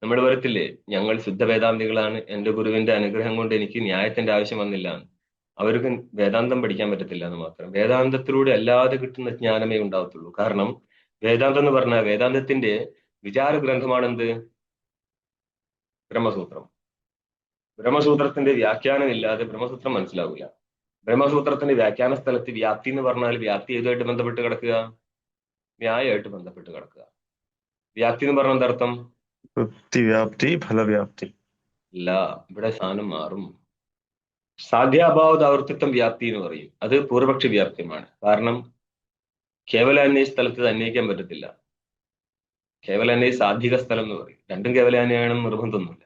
നമ്മൾ പറയത്തില്ലേ, ഞങ്ങൾ ശുദ്ധ വേദാന്തികളാണ്, എന്റെ ഗുരുവിന്റെ അനുഗ്രഹം കൊണ്ട് എനിക്ക് ന്യായത്തിന്റെ ആവശ്യം വന്നില്ല. അവർക്ക് വേദാന്തം പഠിക്കാൻ പറ്റത്തില്ല എന്ന് മാത്രം. വേദാന്തത്തിലൂടെ അല്ലാതെ കിട്ടുന്ന ജ്ഞാനമേ ഉണ്ടാവത്തുള്ളൂ. കാരണം വേദാന്തം എന്ന് പറഞ്ഞാൽ വേദാന്തത്തിന്റെ വിചാര ഗ്രന്ഥമാണെന്ത്? ബ്രഹ്മസൂത്രം. ബ്രഹ്മസൂത്രത്തിന്റെ വ്യാഖ്യാനം ഇല്ലാതെ ബ്രഹ്മസൂത്രം മനസ്സിലാവില്ല. ബ്രഹ്മസൂത്രത്തിന്റെ വ്യാഖ്യാന സ്ഥലത്ത് വ്യാപ്തി എന്ന് പറഞ്ഞാൽ വ്യാപ്തി ഏതുമായിട്ട് ബന്ധപ്പെട്ട് കിടക്കുക? ന്യായമായിട്ട് ബന്ധപ്പെട്ട് കിടക്കുക. വ്യാപ്തി എന്ന് പറഞ്ഞ എന്താർത്ഥം? വൃത്തിവ്യാപ്തി, ഫലവ്യാപ്തി. ഇല്ല, ഇവിടെ സാധനം മാറും. സാധ്യാഭാവ ആവർത്തിത്വം വ്യാപ്തി എന്ന് പറയും. അത് പൂർവപക്ഷ വ്യാപ്തിയുമാണ്. കാരണം കേവലാന്വയ സ്ഥലത്ത് അന്വയിക്കാൻ പറ്റത്തില്ല. കേവലാന്വയ സാധ്യക സ്ഥലം എന്ന് പറയും. രണ്ടും കേവലാന്വയാണെന്ന് നിർബന്ധമൊന്നുമില്ല.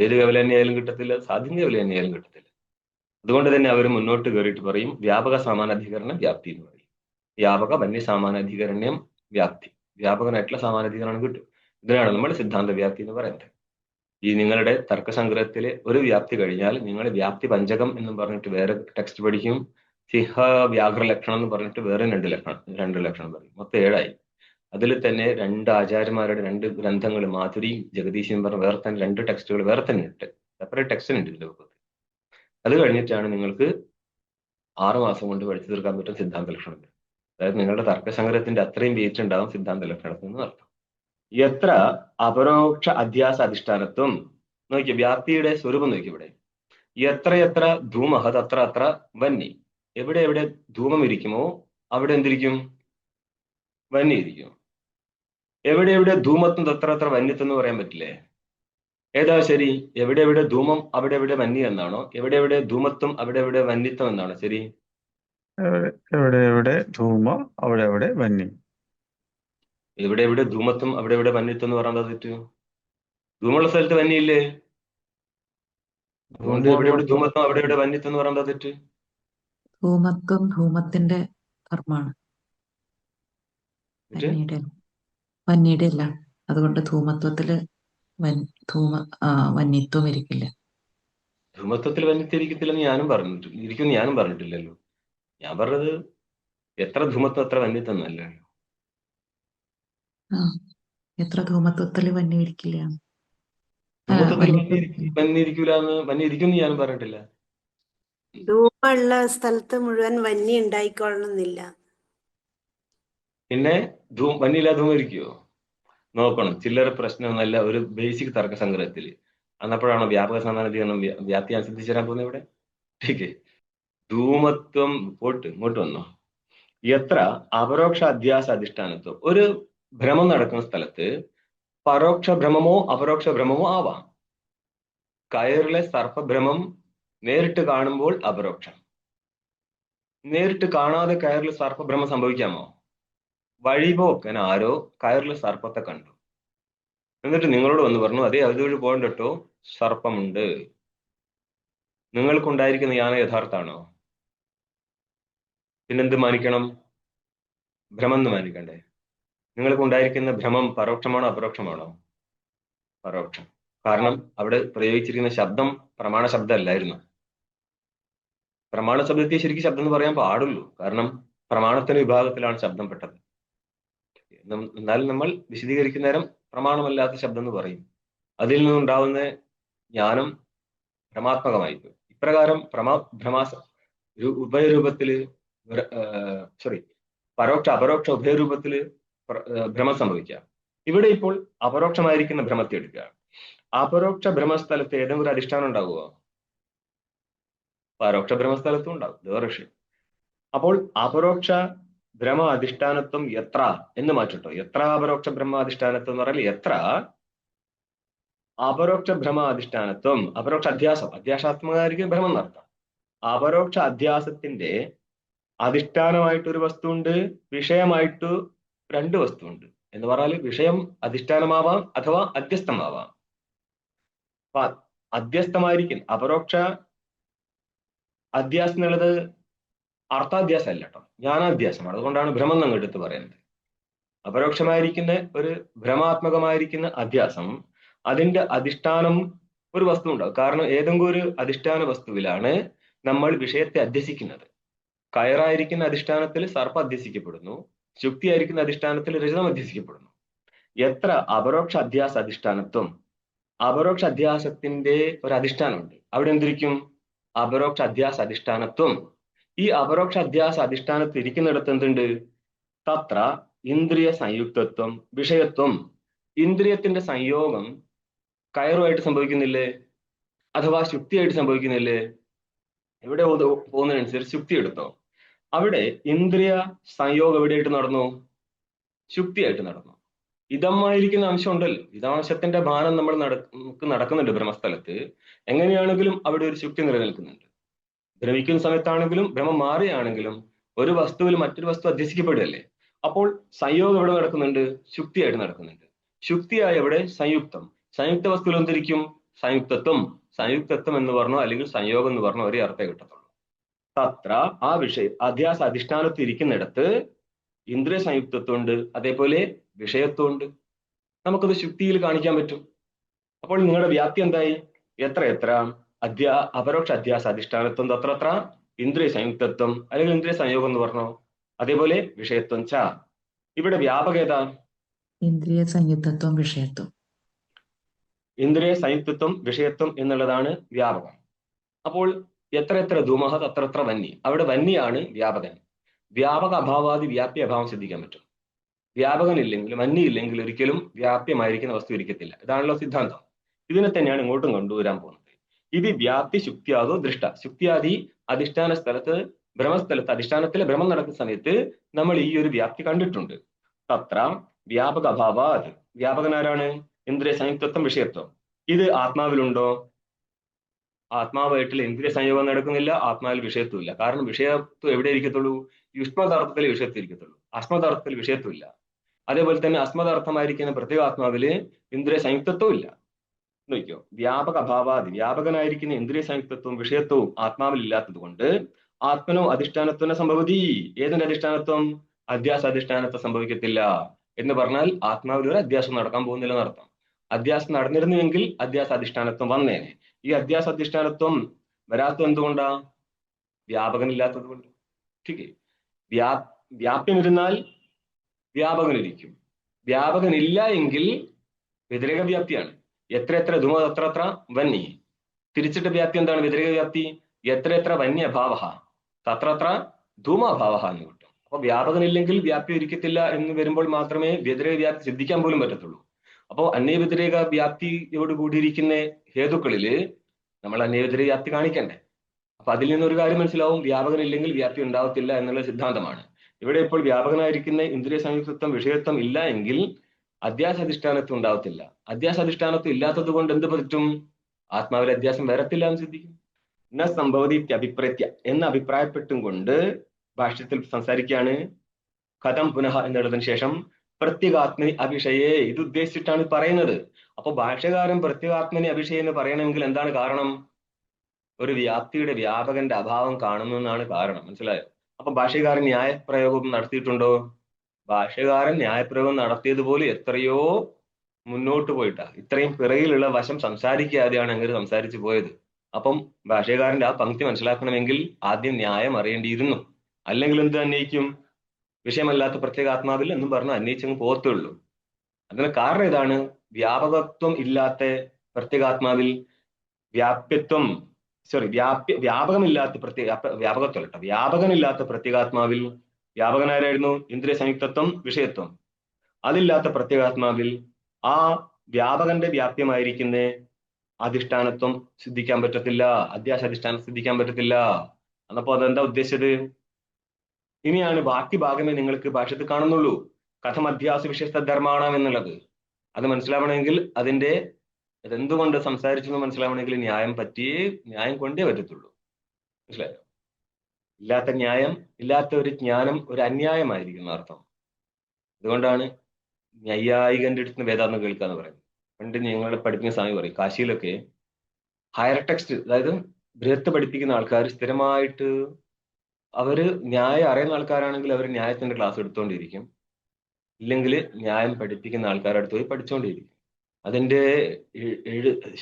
ഏത് കേവലാന്വയായാലും കിട്ടത്തില്ല, സാധ്യം കേവലാന്വയായാലും കിട്ടത്തില്ല. അതുകൊണ്ട് തന്നെ അവർ മുന്നോട്ട് കയറിയിട്ട് പറയും വ്യാപക സമാനാധികരണം വ്യാപ്തി എന്ന് പറയും. വ്യാപക വന്യ സമാനാധികരണം വ്യാപ്തി, വ്യാപകനായിട്ടുള്ള സമാനാധികരണം കിട്ടും. ഇതിനാണ് നമ്മൾ സിദ്ധാന്ത വ്യാപ്തി എന്ന് പറയുന്നത്. ഈ നിങ്ങളുടെ തർക്കസംഗ്രഹത്തിലെ ഒരു വ്യാപ്തി കഴിഞ്ഞാൽ നിങ്ങൾ വ്യാപ്തി പഞ്ചകം എന്നും പറഞ്ഞിട്ട് വേറെ ടെക്സ്റ്റ് പഠിക്കും. സിംഹ വ്യാഘ്ര ലക്ഷണം എന്ന് പറഞ്ഞിട്ട് വേറെ രണ്ട് ലക്ഷണം പറയും. മൊത്തം 7 ആയി. അതിൽ തന്നെ 2 ആചാര്യന്മാരുടെ 2 ഗ്രന്ഥങ്ങൾ, മാധുരി ജഗദീശ് എന്ന് പറഞ്ഞ വേറെ തന്നെ 2 ടെക്സ്റ്റുകൾ വേറെ തന്നെ ഉണ്ട്. സെപ്പറേറ്റ് ടെക്സ്റ്റ് ഉണ്ട് ഇതിന്റെ പുറത്ത്. അത് കഴിഞ്ഞിട്ടാണ് നിങ്ങൾക്ക് 6 മാസം കൊണ്ട് പഠിച്ചു തീർക്കാൻ പറ്റും സിദ്ധാന്ത ലക്ഷണം. അതായത് നിങ്ങളുടെ തർക്കസംഗ്രഹത്തിന്റെ അത്രയും വെയിറ്റ് ഉണ്ടാവും സിദ്ധാന്ത ലക്ഷണത്തിൽ എന്ന് അർത്ഥം. എത്ര അപരോക്ഷ അധ്യാസ അധിഷ്ഠാനത്വം, നോക്കിയ വ്യാപ്തിയുടെ സ്വരൂപം നോക്കി. ഇവിടെ എത്ര ധൂമഹ തത്ര അത്ര വന്നി. എവിടെ എവിടെ ധൂമം ഇരിക്കുമോ അവിടെ എന്തിരിക്കും? വന്നി ഇരിക്കും. എവിടെ എവിടെ ധൂമത്വം തത്ര അത്ര വന്യത്വം എന്ന് പറയാൻ പറ്റില്ലേ? ഏതാ ശരി? എവിടെ എവിടെ ധൂമം അവിടെ എവിടെ വന്നി എന്നാണോ? എവിടെ എവിടെ ധൂമത്വം അവിടെ എവിടെ വന്യത്വം എന്നാണോ ശരി? എവിടെ എവിടെ ധൂമ അവിടെ എവിടെ വന്നി. എവിടെ എവിടെ ധൂമത്വം അവിടെ എവിടെ വന്യത്വം എന്ന് പറയാൻ തെറ്റ്? ധൂമുള്ള സ്ഥലത്ത് വന്യയില്ലേ? അതുകൊണ്ട് എവിടെ എവിടെ ധൂമത്വം അവിടെ എവിടെ വന്യത്വം എന്ന് പറയാൻ തെറ്റ്? ധൂമത്വം ധൂമത്തിന്റെ കർമാണ്, വന്യയുടെ അല്ല. അതുകൊണ്ട് ധൂമത്വത്തില് വന്യത്വം ഇരിക്കില്ല. ധൂമത്വത്തിൽ വന്യത്വം ഇരിക്കത്തില്ലെന്ന് ഞാനും പറഞ്ഞിട്ടില്ലല്ലോ. ഞാൻ പറഞ്ഞത് എത്ര ധൂമത്വം എത്ര വന്യത്വം എന്നല്ലേ. എത്ര ധൂമത്വത്തില് വന്യം ഇരിക്കില്ല. ധൂമത്വത്തിൽ വന്യ ഞാനും പറഞ്ഞിട്ടില്ല. ധൂമുള്ള സ്ഥലത്ത് മുഴുവൻ വന്യ ഉണ്ടായിക്കൊള്ളണമെന്നില്ല. പിന്നെ വന്യയില്ലാതെ ധൂമം ഇരിക്കുവോ? നോക്കണം. ചില്ലറ പ്രശ്നമൊന്നല്ല. ഒരു ബേസിക് തർക്ക സംഗ്രഹത്തിൽ അന്നപ്പോഴാണോ വ്യാപക സമാനാധികരണം വ്യാപ്തി ഞാൻ സിദ്ധിച്ചു തരാൻ പോകുന്നത് ഇവിടെ. ठीक ധൂമത്വം പോട്ട് ഇങ്ങോട്ട് വന്നോ. എത്ര അപരോക്ഷ അധ്യാസ അധിഷ്ഠാനത്വം. ഒരു ഭ്രമം നടക്കുന്ന സ്ഥലത്ത് പരോക്ഷ ഭ്രമമോ അപരോക്ഷ ഭ്രമമോ ആവാം. കയറിലെ സർപ്പഭ്രമം നേരിട്ട് കാണുമ്പോൾ അപരോക്ഷം. നേരിട്ട് കാണാതെ കയറിൽ സർപ്പഭ്രമം സംഭവിക്കാമോ? വഴിപോക്കൻ ആരോ കയറിൽ സർപ്പത്തെ കണ്ടു, എന്നിട്ട് നിങ്ങളോട് വന്ന് പറഞ്ഞു അതേ അതുവഴി പോകണ്ടോ, സർപ്പമുണ്ട്. നിങ്ങൾക്കുണ്ടായിരിക്കുന്ന യാന യഥാർത്ഥാണോ? പിന്നെന്ത് മാനിക്കണം? ഭ്രമം എന്ന് മാനിക്കണ്ടേ? നിങ്ങൾക്കുണ്ടായിരിക്കുന്ന ഭ്രമം പരോക്ഷമാണോ അപരോക്ഷമാണോ? പരോക്ഷം. കാരണം അവിടെ പ്രയോഗിച്ചിരിക്കുന്ന ശബ്ദം പ്രമാണ ശബ്ദമല്ലായിരുന്നു. പ്രമാണ ശബ്ദത്തെ ശരിക്കും ശബ്ദം എന്ന് പറയാൻ പാടുള്ളൂ. കാരണം പ്രമാണത്തിന് വിഭാഗത്തിലാണ് ശബ്ദം പെട്ടത്. എന്നാലും നമ്മൾ വിശദീകരിക്കുന്ന നേരം പ്രമാണമല്ലാത്ത ശബ്ദം എന്ന് പറയും. അതിൽ നിന്നുണ്ടാവുന്ന ജ്ഞാനം ഭ്രമാത്മകമായിപ്പോയി. ഇപ്രകാരം ഉഭയരൂപത്തില് പരോക്ഷ അപരോക്ഷ ഉഭയരൂപത്തില് ഭ്രമം സംഭവിക്കാം. ഇവിടെ ഇപ്പോൾ അപരോക്ഷമായിരിക്കുന്ന ഭ്രമത്തെ എടുക്കുക. അപരോക്ഷ ഭ്രമസ്ഥലത്ത് ഏതെങ്കിലും ഒരു അധിഷ്ഠാനം ഉണ്ടാവുമോ? പരോക്ഷ ഭ്രമസ്ഥലത്തും ഉണ്ടാവും, വേറെ വിഷയം. അപ്പോൾ അപരോക്ഷ ഭ്രമ അധിഷ്ഠാനത്വം എത്ര എന്ന് മാറ്റിട്ടോ. എത്ര അപരോക്ഷ ബ്രഹ്മ അധിഷ്ഠാനത്വം എന്ന് പറഞ്ഞാൽ എത്ര അപരോക്ഷ ഭ്രമ അധിഷ്ഠാനത്വം, അപരോക്ഷ അധ്യാസാത്മകമായിരിക്കും ഭ്രമം നടത്താം. അപരോക്ഷ അധ്യാസത്തിന്റെ അധിഷ്ഠാനമായിട്ട് ഒരു വസ്തുണ്ട്, വിഷയമായിട്ട് രണ്ട് വസ്തുണ്ട് എന്ന് പറഞ്ഞാൽ വിഷയം അധിഷ്ഠാനമാവാം അഥവാ അധ്യസ്ഥമാവാം. അപ്പൊ അധ്യസ്ഥമായിരിക്കും അപരോക്ഷ അധ്യാസം എന്നുള്ളത് അർത്ഥാധ്യാസം അല്ല കേട്ടോ, ജ്ഞാനാധ്യാസമാണ്. അതുകൊണ്ടാണ് ഭ്രമം എന്ന് എടുത്ത് പറയുന്നത്. അപരോക്ഷമായിരിക്കുന്ന ഒരു ഭ്രമാത്മകമായിരിക്കുന്ന അധ്യാസം, അതിന്റെ അധിഷ്ഠാനം ഒരു വസ്തു ഉണ്ടാവും. കാരണം ഏതെങ്കിലും ഒരു അധിഷ്ഠാന വസ്തുവിലാണ് നമ്മൾ വിഷയത്തെ അധ്യസിക്കുന്നത്. കയറായിരിക്കുന്ന അധിഷ്ഠാനത്തിൽ സർപ്പ അധ്യസിക്കപ്പെടുന്നു, ശുക്തിയായിരിക്കുന്ന അധിഷ്ഠാനത്തിൽ രജതം അധ്യസിക്കപ്പെടുന്നു. എത്ര അപരോക്ഷ അധ്യാസ അധിഷ്ഠാനത്വം, അപരോക്ഷ അധ്യാസത്തിന്റെ ഒരു അധിഷ്ഠാനമുണ്ട്, അവിടെ എന്തിരിക്കും? അപരോക്ഷ അധ്യാസ അധിഷ്ഠാനത്വം. ഈ അപരോക്ഷ അധ്യാസ അധിഷ്ഠാനത്തിൽ ഇരിക്കുന്നിടത്ത് എന്തുണ്ട്? തത്ര ഇന്ദ്രിയ സംയുക്തത്വം വിഷയത്വം. ഇന്ദ്രിയത്തിന്റെ സംയോഗം കയറുമായിട്ട് സംഭവിക്കുന്നില്ലേ? അഥവാ ശുക്തിയായിട്ട് സംഭവിക്കുന്നില്ലേ? എവിടെ പോകുന്നതിനനുസരിച്ച് ശുക്തി എടുത്തോ. അവിടെ ഇന്ദ്രിയ സംയോഗം എവിടെയായിട്ട് നടന്നു? ശുക്തിയായിട്ട് നടന്നു. ഇതമായിരിക്കുന്ന അംശം ഉണ്ടല്ലോ, ഇതാംശത്തിന്റെ ഭാനം നമുക്ക് നടക്കുന്നുണ്ട് ബ്രഹ്മസ്ഥലത്ത്. എങ്ങനെയാണെങ്കിലും അവിടെ ഒരു ശുക്തി നിലനിൽക്കുന്നുണ്ട്. ഭ്രമിക്കുന്ന സമയത്താണെങ്കിലും ഭ്രമം മാറുകയാണെങ്കിലും ഒരു വസ്തുവിൽ മറ്റൊരു വസ്തു അധ്യസിക്കപ്പെടുകയല്ലേ. അപ്പോൾ സംയോഗം എവിടെ നടക്കുന്നുണ്ട്? ശുക്തിയായിട്ട് നടക്കുന്നുണ്ട്. ശുക്തിയായ എവിടെ? സംയുക്തം. സംയുക്ത വസ്തുവിൽ എന്തിരിക്കും? സംയുക്തത്വം. സംയുക്തത്വം എന്ന് പറഞ്ഞോ അല്ലെങ്കിൽ സംയോഗം എന്ന് പറഞ്ഞോ ഒരേ അർത്ഥം കിട്ടത്തുള്ളൂ. തത്ര ആ അധ്യാസ അധിഷ്ഠാനത്തിൽ ഇരിക്കുന്നിടത്ത് ഇന്ദ്രിയ സംയുക്തത്വം ഉണ്ട്, അതേപോലെ വിഷയത്വം ഉണ്ട്. നമുക്കത് ശുക്തിയിൽ കാണിക്കാൻ പറ്റും. അപ്പോൾ നിങ്ങളുടെ വ്യാപ്തി എന്തായി? എത്ര അപരോക്ഷ അധ്യാസ അധിഷ്ഠാനത്വം തത്ര ഇന്ദ്രിയ സംയുക്തത്വം അല്ലെങ്കിൽ ഇന്ദ്രിയ സംയോഗം എന്ന് പറഞ്ഞോ, അതേപോലെ വിഷയത്വം ച. ഇവിടെ വ്യാപകത ഇന്ദ്രിയ സംയുക്തത്വം വിഷയത്വം. ഇന്ദ്രിയ സംയുക്തത്വം വിഷയത്വം എന്നുള്ളതാണ് വ്യാപകം. അപ്പോൾ എത്ര ധൂമഹ തത്ര വന്നി. അവിടെ വന്നിയാണ് വ്യാപകൻ. വ്യാപക അഭാവാദി വ്യാപ്തി അഭാവം ശ്രദ്ധിക്കാൻ പറ്റും. വ്യാപകനില്ലെങ്കിൽ വന്നി ഇല്ലെങ്കിൽ ഒരിക്കലും വ്യാപ്യമായിരിക്കുന്ന വസ്തു ഇരിക്കത്തില്ല. ഇതാണല്ലോ സിദ്ധാന്തം. ഇതിനെ തന്നെയാണ് ഇങ്ങോട്ടും കൊണ്ടുവരാൻ പോകുന്നത്. ഇത് വ്യാപ്തി ശുക്തിയാതോ ദൃഷ്ട. ശുക്തിയാദി അധിഷ്ഠാന സ്ഥലത്ത് ഭ്രമസ്ഥലത്ത് അധിഷ്ഠാനത്തിലെ ഭ്രമം നടക്കുന്ന സമയത്ത് നമ്മൾ ഈ ഒരു വ്യാപ്തി കണ്ടിട്ടുണ്ട്. തത്ര വ്യാപക അഭാവാത്. വ്യാപകനാരാണ്? ഇന്ദ്രിയ സംയുക്തത്വം വിഷയത്വം. ഇത് ആത്മാവിലുണ്ടോ? ആത്മാവായിട്ടുള്ള ഇന്ദ്രിയ സംയോഗം നടക്കുന്നില്ല, ആത്മാവിൽ വിഷയത്വം ഇല്ല. കാരണം വിഷയത്വം എവിടെ ഇരിക്കത്തുള്ളൂ? യുഷ്മദാർത്ഥത്തിൽ വിഷയത്വം ഇരിക്കത്തുള്ളൂ, അസ്മദാർത്ഥത്തിൽ വിഷയത്വം ഇല്ല. അതേപോലെ തന്നെ അസ്മദാർത്ഥമായിരിക്കുന്ന പ്രത്യേക ആത്മാവില് ഇന്ദ്രിയ സംയുക്തത്വം ഇല്ല. നോക്കിയോ, വ്യാപക അഭാവാദി വ്യാപകനായിരിക്കുന്ന ഇന്ദ്രിയ സംയുക്തത്വവും വിഷയത്വവും ആത്മാവിൽ ഇല്ലാത്തത് കൊണ്ട് ആത്മനോ അധിഷ്ഠാനത്വനെ സംഭവതി. ഏതിന്റെ അധിഷ്ഠാനത്വം? അധ്യാസ അധിഷ്ഠാനത്വം സംഭവിക്കത്തില്ല. എന്ന് പറഞ്ഞാൽ ആത്മാവിൽ ഒരു അധ്യാസം നടക്കാൻ പോകുന്നില്ല എന്നർത്ഥം. അധ്യാസം നടന്നിരുന്നുവെങ്കിൽ അധ്യാസ അധിഷ്ഠാനത്വം വന്നേനെ. ഈ അധ്യാസ അധിഷ്ഠാനത്വം വരാത്തത് എന്തുകൊണ്ടാ? വ്യാപകനില്ലാത്തത് കൊണ്ട്. ठीक है. വ്യാപ്യമിരുന്നാൽ വ്യാപകനിരിക്കും. വ്യാപകനില്ല എങ്കിൽ വ്യതിരേക വ്യാപ്തിയാണ്. എത്ര ധൂമ തത്ര വന്നി. തിരിച്ചിട്ട വ്യാപ്തി എന്താണ്? വ്യതിരേക വ്യാപ്തി. എത്ര വന്യഭാവ തത്ര ധൂമാഭാവ എന്ന് കിട്ടും. അപ്പൊ വ്യാപകനില്ലെങ്കിൽ വ്യാപ്തി ഇരിക്കത്തില്ല എന്ന് വരുമ്പോൾ മാത്രമേ വ്യതിരേക വ്യാപ്തി സിദ്ധിക്കാൻ പോലും പറ്റത്തുള്ളൂ. അപ്പോൾ അന്യവ്യതിരേക വ്യാപ്തിയോട് കൂടിയിരിക്കുന്ന ഹേതുക്കളില് നമ്മൾ അന്യവ്യതിരേക വ്യാപ്തി കാണിക്കണ്ടേ. അപ്പൊ അതിൽ നിന്നൊരു കാര്യം മനസ്സിലാവും, വ്യാപകനില്ലെങ്കിൽ വ്യാപ്തി ഉണ്ടാവത്തില്ല എന്നുള്ള സിദ്ധാന്തമാണ്. ഇവിടെ ഇപ്പോൾ വ്യാപകനായിരിക്കുന്ന ഇന്ദ്രിയ സംയുക്തത്വം വിഷയത്വം ഇല്ല എങ്കിൽ അധ്യാസാധിഷ്ഠാനത്വം ഉണ്ടാവത്തില്ല. അധ്യാസാധിഷ്ഠാനത്വം ഇല്ലാത്തത് കൊണ്ട് എന്ത് പറ്റും? ആത്മാവിൽ അധ്യാസം വരത്തില്ല എന്ന് സിദ്ധിക്കും. ന സംഭവതി അഭിപ്രത്യ എന്ന് അഭിപ്രായപ്പെട്ടും കൊണ്ട് ഭാഷ്യത്തിൽ സംസാരിക്കുകയാണ്. കഥം പുനഃ എന്നുള്ളതിന് ശേഷം പ്രത്യേകാത്മനി അഭിഷയെ ഇത് ഉദ്ദേശിച്ചിട്ടാണ് പറയുന്നത്. അപ്പൊ ഭാഷ്യകാരൻ പ്രത്യേകാത്മനി അഭിഷയ എന്ന് പറയണമെങ്കിൽ എന്താണ് കാരണം? ഒരു വ്യാപ്തിയുടെ വ്യാപകന്റെ അഭാവം കാണുന്നു എന്നാണ് കാരണം. മനസ്സിലായോ? അപ്പൊ ഭാഷ്യകാരൻ ന്യായപ്രയോഗം നടത്തിയിട്ടുണ്ടോ? ഭാഷ്യകാരൻ ന്യായപ്രയോഗം നടത്തിയതുപോലെ എത്രയോ മുന്നോട്ട് പോയിട്ടാ. ഇത്രയും പിറകിലുള്ള വശം സംസാരിക്കാതെയാണ് അങ്ങനെ സംസാരിച്ചു പോയത്. അപ്പം ഭാഷ്യകാരന്റെ ആ പങ്ക്തി മനസ്സിലാക്കണമെങ്കിൽ ആദ്യം ന്യായം അറിയേണ്ടിയിരുന്നു. അല്ലെങ്കിൽ എന്ത് അന്വയിക്കും? വിഷയമല്ലാത്ത പ്രത്യേകാത്മാവിൽ എന്നും പറഞ്ഞ് അന്വയിച്ചങ്ങ് പോകത്തുള്ളൂ. അതിന് കാരണം ഇതാണ്, വ്യാപകത്വം ഇല്ലാത്ത പ്രത്യേകാത്മാവിൽ വ്യാപ്യത്വം വ്യാപകമില്ലാത്ത വ്യാപകത്വം കേട്ടോ, വ്യാപകമില്ലാത്ത പ്രത്യേകാത്മാവിൽ വ്യാപകനാരായിരുന്നു? ഇന്ദ്രിയ സംയുക്തത്വം വിഷയത്വം. അതില്ലാത്ത പ്രത്യേകാത്മാവിൽ ആ വ്യാപകന്റെ വ്യാപ്യമായിരിക്കുന്ന അധിഷ്ഠാനത്വം സിദ്ധിക്കാൻ പറ്റത്തില്ല, അധ്യാസ അധിഷ്ഠാനം സിദ്ധിക്കാൻ പറ്റത്തില്ല. എന്നപ്പോ അതെന്താ ഉദ്ദേശിച്ചത്? ഇനിയാണ് ബാക്കി ഭാഗമേ നിങ്ങൾക്ക് ഭാഷ്യത്തിൽ കാണുന്നുള്ളൂ. കഥം അധ്യാസ വിശേഷ ധർമ്മാണം എന്നുള്ളത് അത് മനസ്സിലാവണമെങ്കിൽ അതിന്റെ അതെന്തുകൊണ്ട് സംസാരിച്ചു എന്ന് മനസ്സിലാവണമെങ്കിൽ ന്യായം കൊണ്ടേ പറ്റത്തുള്ളൂ. മനസ്സിലായോ? ഇല്ലാത്ത ഒരു ജ്ഞാനം ഒരു അന്യായമായിരിക്കുന്ന അർത്ഥം. അതുകൊണ്ടാണ് നൈയായികന്റെ അടുത്ത് വേദാന്തം കേൾക്കാന്ന് പറയുന്നത്. പണ്ട് ഞങ്ങളെ പഠിപ്പിക്കുന്ന സമയം പറയും, കാശിയിലൊക്കെ ഹയർ ടെക്സ്റ്റ്, അതായത് ബൃഹത്ത് പഠിപ്പിക്കുന്ന ആൾക്കാർ സ്ഥിരമായിട്ട് അവര് ന്യായം അറിയുന്ന ആൾക്കാരാണെങ്കിൽ അവർ ന്യായത്തിന്റെ ക്ലാസ് എടുത്തുകൊണ്ടിരിക്കും, ഇല്ലെങ്കിൽ ന്യായം പഠിപ്പിക്കുന്ന ആൾക്കാരുടെ അടുത്ത് പോയി പഠിച്ചുകൊണ്ടിരിക്കും. അതിന്റെ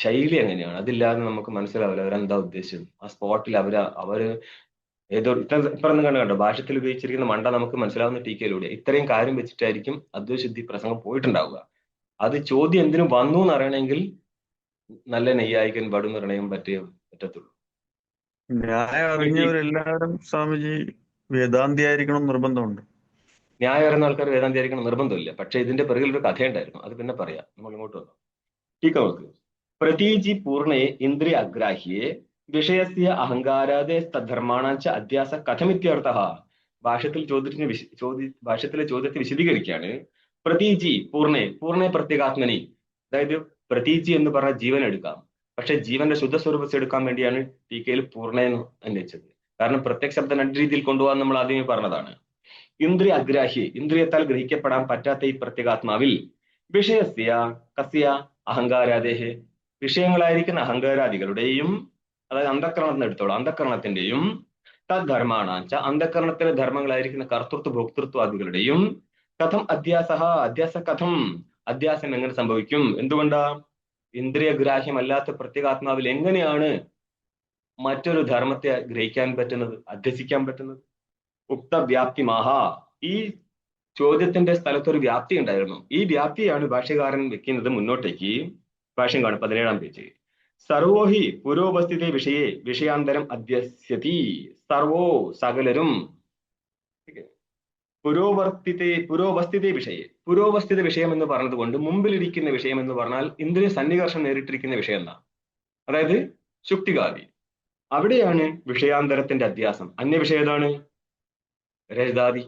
ശൈലി എങ്ങനെയാണ്, അതില്ലാതെ നമുക്ക് മനസ്സിലാവില്ല അവരെന്താ ഉദ്ദേശിച്ചത്. ആ സ്പോട്ടിൽ അവര് ഏതോ ഇപ്പം കണ്ടോ ഭാഷത്തിൽ ഉപയോഗിച്ചിരിക്കുന്ന മണ്ട നമുക്ക് മനസ്സിലാവുന്ന ടീക്കയിലൂടെ ഇത്രയും കാര്യം വെച്ചിട്ടായിരിക്കും അദ്വൈതശുദ്ധി പ്രസംഗം പോയിട്ടുണ്ടാവുക. അത് ചോദ്യം എന്തിനു വന്നു എന്ന് അറിയണമെങ്കിൽ നല്ല നെയ്യായിക്കൻ പടു നിർണയം പറ്റത്തുള്ളൂ. ന്യായം അറിഞ്ഞവരെല്ലാവരും സ്വാമിജി വേദാന്തി ആയിരിക്കണം നിർബന്ധമുണ്ട്. ന്യായം അറിയുന്ന ആൾക്കാർ വേദാന്തി ആയിരിക്കണം നിർബന്ധമില്ല. പക്ഷെ ഇതിന്റെ പിറകിൽ ഒരു കഥയുണ്ടായിരുന്നു, അത് പിന്നെ പറയാം. നമ്മൾ ഇങ്ങോട്ട് വന്നു ടീക്ക നോക്ക്. പ്രതീജി പൂർണ്ണയെ ഇന്ദ്രിയ അഗ്രാഹ്യേ വിഷയസ്യ അഹങ്കാരാദേ തദ്ധർമാണാച്ച അധ്യാസ കഥമിത്യർത്ഥ. ഭാഷ്യത്തിലെ ചോദ്യത്തെ വിശദീകരിക്കുകയാണ്. പ്രതീജി പൂർണ്ണെ പ്രത്യേകാത്മനി, അതായത് പ്രതീജി എന്ന് പറഞ്ഞ ജീവൻ എടുക്കാം, പക്ഷെ ജീവന്റെ ശുദ്ധ സ്വരൂപത്തെ എടുക്കാൻ വേണ്ടിയാണ് ടീക്കയിൽ പൂർണ്ണയെന്ന് അന്വേഷിച്ചത്. കാരണം പ്രത്യക്ഷ ശബ്ദം രണ്ട് രീതിയിൽ കൊണ്ടുപോകാൻ നമ്മൾ ആദ്യമേ പറഞ്ഞതാണ്. ഇന്ദ്രിയ അഗ്രാഹ്യ, ഇന്ദ്രിയത്താൽ ഗ്രഹിക്കപ്പെടാൻ പറ്റാത്ത ഈ പ്രത്യേകാത്മാവിൽ വിഷയസ്യ കസ്യ അഹങ്കാരാദേഹേ, വിഷയങ്ങളായിരിക്കുന്ന അഹങ്കാരാദികളുടെയും, അതായത് അന്ധക്കരണത്തിന് എടുത്തോളൂ, അന്ധക്കരണത്തിന്റെയും തദ്ധർമാണാച്ച അന്ധക്കരണത്തിലെ ധർമ്മങ്ങളായിരിക്കുന്ന കർത്തൃത്വ ഭോക്തൃത്വാദികളുടെയും കഥം അധ്യാസം എങ്ങനെ സംഭവിക്കും? എന്തുകൊണ്ടാ? ഇന്ദ്രിയഗ്രാഹ്യമല്ലാത്ത പ്രത്യേകാത്മാവിൽ എങ്ങനെയാണ് മറ്റൊരു ധർമ്മത്തെ ഗ്രഹിക്കാൻ പറ്റുന്നത്, അധ്യസിക്കാൻ പറ്റുന്നത്? ഉക്തവ്യാപ്തി മഹാ, ഈ ചോദ്യത്തിന്റെ സ്ഥലത്തൊരു വ്യാപ്തി ഉണ്ടായിരുന്നു. ഈ വ്യാപ്തിയാണ് ഭാഷ്യകാരൻ വെക്കുന്നത് മുന്നോട്ടേക്ക്. ഭാഷ്യം കാണും 17-ാം പേജ്. സർവോഹി പുരോപസ്ഥിത വിഷയെ വിഷയാന്തരം അധ്യസ്യതി. സർവോ സകലരും പുരോപസ്ഥിത വിഷയെ, പുരോപസ്ഥിത വിഷയം എന്ന് പറഞ്ഞത് കൊണ്ട് മുമ്പിലിരിക്കുന്ന വിഷയം എന്ന് പറഞ്ഞാൽ ഇന്ദ്രിയ സന്നികർഷം നേരിട്ടിരിക്കുന്ന വിഷയം എന്നാണ്, അതായത് ശുക്തികാദി. അവിടെയാണ് വിഷയാന്തരത്തിന്റെ അധ്യാസം. അന്യവിഷയം ഏതാണ്? രജതാദി.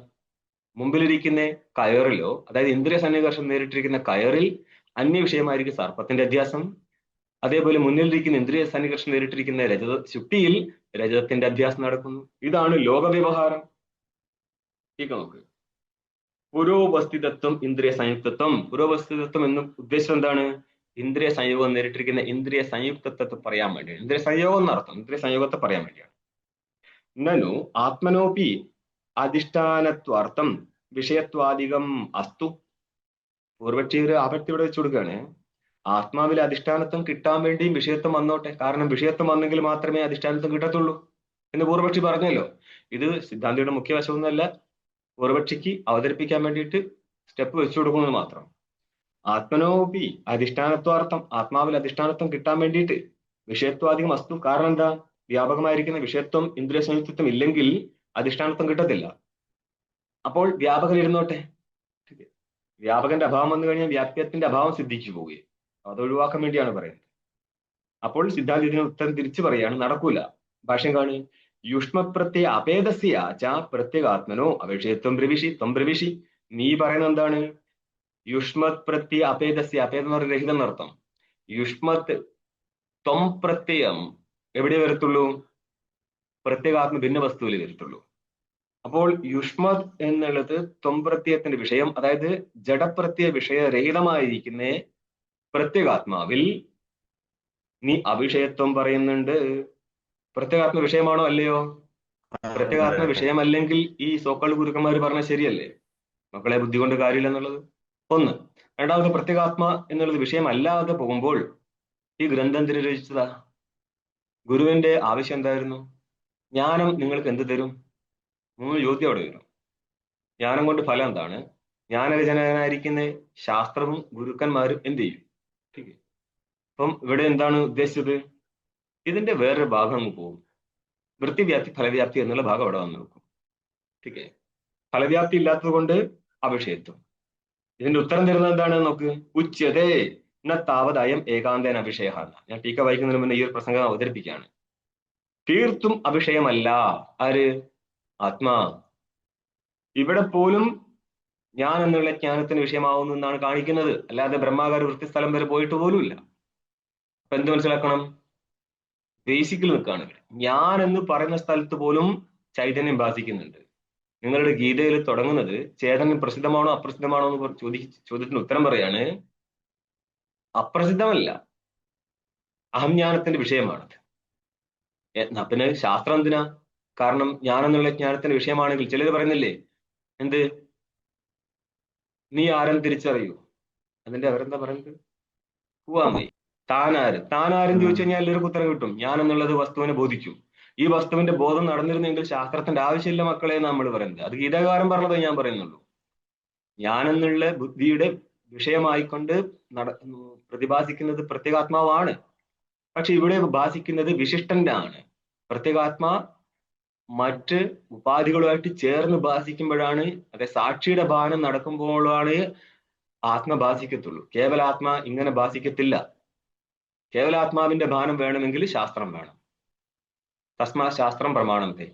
മുമ്പിലിരിക്കുന്ന കയറിലോ, അതായത് ഇന്ദ്രിയ സന്നികർഷം നേരിട്ടിരിക്കുന്ന കയറിൽ അന്യവിഷയമായിരിക്കും സർപ്പത്തിന്റെ അധ്യാസം. അതേപോലെ മുന്നിലിരിക്കുന്ന ഇന്ദ്രിയ സന്നികർഷം നേരിട്ടിരിക്കുന്ന ശുക്തിയിൽ രജതത്തിന്റെ അധ്യാസം നടക്കുന്നു. ഇതാണ് ലോകവ്യവഹാരം. നോക്ക്, പുരോപസ്ഥിതത്വം ഇന്ദ്രിയ സംയുക്തത്വം. പുരോപസ്ഥിതത്വം എന്ന് ഉദ്ദേശം എന്താണ്? ഇന്ദ്രിയ സംയോഗം നേരിട്ടിരിക്കുന്ന ഇന്ദ്രിയ സംയുക്തത്വത്തെ പറയാൻ വേണ്ടിയാണ്. ഇന്ദ്രിയ സംയോഗം എന്നർത്ഥം ഇന്ദ്രിയ സംയോഗത്തെ പറയാൻ വേണ്ടിയാണ്. നനു ആത്മനോപി അധിഷ്ഠാനത്വാർത്ഥം വിഷയത്വാധികം അസ്തു. പൂർവക്ഷി ഒരു ആപത്തി ഇവിടെ വെച്ച് കൊടുക്കുകയാണ്. ആത്മാവിലെ അധിഷ്ഠാനത്വം കിട്ടാൻ വേണ്ടിയും വിഷയത്വം വന്നോട്ടെ, കാരണം വിഷയത്വം വന്നെങ്കിൽ മാത്രമേ അധിഷ്ഠാനത്വം കിട്ടത്തുള്ളൂ എന്ന് പൂർവക്ഷി പറഞ്ഞല്ലോ. ഇത് സിദ്ധാന്തിയുടെ മുഖ്യ വശമൊന്നുമല്ല, പൂർവക്ഷിക്ക് അവതരിപ്പിക്കാൻ വേണ്ടിയിട്ട് സ്റ്റെപ്പ് വെച്ചു കൊടുക്കുന്നത് മാത്രം. ആത്മനോപി അധിഷ്ഠാനത്വാർത്ഥം, ആത്മാവിൽ അധിഷ്ഠാനത്വം കിട്ടാൻ വേണ്ടിയിട്ട് വിഷയത്വാധികം വസ്തു. കാരണം എന്താ? വ്യാപകമായിരിക്കുന്ന വിഷയത്വം ഇന്ദ്രിയ സംയുക്തത്വം ഇല്ലെങ്കിൽ അധിഷ്ഠാനത്വം കിട്ടത്തില്ല. അപ്പോൾ വ്യാപകൻ ഇരുന്നോട്ടെ. വ്യാപകന്റെ അഭാവം വന്നു കഴിഞ്ഞാൽ വ്യാപ്യത്തിന്റെ അഭാവം സിദ്ധിച്ചു പോവുകയും അത് ഒഴിവാക്കാൻ വേണ്ടിയാണ് പറയുന്നത്. അപ്പോൾ സിദ്ധാന്തി ഇതിന് ഉത്തരം തിരിച്ചു പറയാണ്, നടക്കൂല. ഭാഷ്യം കാണി. യുഷ്മപ്രത്യ അപേദസ്യ ച പ്രത്യേകാത്മനോ അവിഷയത്വം ബ്രവിഷി. നീ പറയുന്നത് എന്താണ്? യുഷ്മത് പ്രത്യ അപേദസ്യ, അപേദം എന്ന് പറയുന്ന രഹിതം എന്നർത്ഥം. യുഷ്മത് ത്വം പ്രത്യയം എവിടെ വരത്തുള്ളൂ? പ്രത്യേകാത്മ ഭിന്ന വസ്തുവിൽ വരത്തുള്ളൂ. അപ്പോൾ യുഷ്മത് എന്നുള്ളത് ത്വം പ്രത്യയത്തിന്റെ വിഷയം, അതായത് ജഡപ്രത്യയ വിഷയരഹിതമായിരിക്കുന്ന പ്രത്യേകാത്മാവിൽ നീ അവിഷയത്വം പറയുന്നുണ്ട്. പ്രത്യേകാത്മ വിഷയമാണോ അല്ലയോ? പ്രത്യേകാത്മ വിഷയമല്ലെങ്കിൽ ഈ സോക്കൾ ഗുരുക്കന്മാർ പറഞ്ഞ ശരിയല്ലേ? മക്കളെ ബുദ്ധി കൊണ്ട് കാര്യമില്ല എന്നുള്ളത് ഒന്ന്. രണ്ടാമത് പ്രത്യേകാത്മ എന്നുള്ളത് വിഷയമല്ലാതെ പോകുമ്പോൾ ഈ ഗ്രന്ഥം എന്തിനു രചിച്ചതാ? ഗുരുവിന്റെ ആവശ്യം എന്തായിരുന്നു? ജ്ഞാനം നിങ്ങൾക്ക് എന്ത് തരും? 3 ചോദ്യം അവിടെ വരും. ജ്ഞാനം കൊണ്ട് ഫലം എന്താണ്? ജ്ഞാനരചനായിരിക്കുന്ന ശാസ്ത്രവും ഗുരുക്കന്മാരും എന്ത് ചെയ്യും? അപ്പം ഇവിടെ എന്താണ് ഉദ്ദേശിച്ചത്? ഇതിന്റെ വേറൊരു ഭാഗം നമുക്ക് പോകും. വൃത്തിവ്യാപ്തി ഫലവ്യാപ്തി എന്നുള്ള ഭാഗം അവിടെ വന്നു നോക്കും. ഓക്കെ, ഫലവ്യാപ്തി ഇല്ലാത്തത് കൊണ്ട് അവിഷയത്വം. ഇതിന്റെ ഉത്തരം തരുന്നത് എന്താണ് നോക്ക്. ഉച്യതേ ന താവതയം ഏകാന്തേന അഭിഷയ. ഞാൻ ടീക്ക വായിക്കുന്നതിന് മുന്നേ ഈ ഒരു പ്രസംഗം അവതരിപ്പിക്കുകയാണ്. തീർത്തും അഭിഷയമല്ല ആര്? ആത്മാ. ഇവിടെ പോലും ഞാൻ എന്നുള്ള ജ്ഞാനത്തിന് വിഷയമാവുന്നു എന്നാണ് കാണിക്കുന്നത്. അല്ലാതെ ബ്രഹ്മാകാര വൃത്തിസ്ഥലം വരെ പോയിട്ട് പോലുമില്ല. അപ്പൊ എന്ത് മനസ്സിലാക്കണം? ബേസിക്കിൽ നിൽക്കുകയാണ് ഇവിടെ. ഞാൻ എന്ന് പറയുന്ന സ്ഥലത്ത് പോലും ചൈതന്യം ഭാസിക്കുന്നുണ്ട്. നിങ്ങളുടെ ഗീതയിൽ തുടങ്ങുന്നത് ചേതനം പ്രസിദ്ധമാണോ അപ്രസിദ്ധമാണോ എന്ന് ചോദ്യത്തിന് ഉത്തരം പറയാണ്, അപ്രസിദ്ധമല്ല, അഹംജ്ഞാനത്തിന്റെ വിഷയമാണത്. പിന്നെ ശാസ്ത്രം എന്തിനാ? കാരണം ഞാൻ എന്നുള്ള ജ്ഞാനത്തിന്റെ വിഷയമാണെങ്കിൽ ചിലർ പറയുന്നില്ലേ, എന്ത് നീ ആരെന്ന് തിരിച്ചറിയൂ. അതിന്റെ അവരെന്താ പറയുന്നത്? പൂവാമേ താനാരും ചോദിച്ചു കഴിഞ്ഞാൽ എല്ലാവർക്കും ഉത്തരം കിട്ടും. ഞാൻ എന്നുള്ളത് വസ്തുവിനെ ബോധിക്കും. ഈ വസ്തുവിന്റെ ബോധം നടന്നിരുന്നെങ്കിൽ ശാസ്ത്രത്തിന്റെ ആവശ്യമില്ല മക്കളെ നമ്മൾ പറയുന്നത്. അത് ഗീതാകാരൻ പറഞ്ഞതേ ഞാൻ പറയുന്നുള്ളൂ. ഞാൻ എന്നുള്ള ബുദ്ധിയുടെ വിഷയമായിക്കൊണ്ട് പ്രതിഭാസിക്കുന്നത് പ്രത്യേകാത്മാവാണ്. പക്ഷെ ഇവിടെ ഭാസിക്കുന്നത് വിശിഷ്ടന്റെ ആണ്. പ്രത്യേകാത്മാ മറ്റ് ഉപാധികളുമായിട്ട് ചേർന്ന് ഭാസിക്കുമ്പോഴാണ്, അതായത് സാക്ഷിയുടെ ഭാനം നടക്കുമ്പോഴാണ് ആത്മ ഭാസിക്കത്തുള്ളൂ. കേവലാത്മാ ഇങ്ങനെ ഭാസിക്കത്തില്ല. കേവലാത്മാവിന്റെ ഭാനം വേണമെങ്കിൽ ശാസ്ത്രം വേണം. തസ്മാ ശാസ്ത്രം പ്രമാണത്തെ.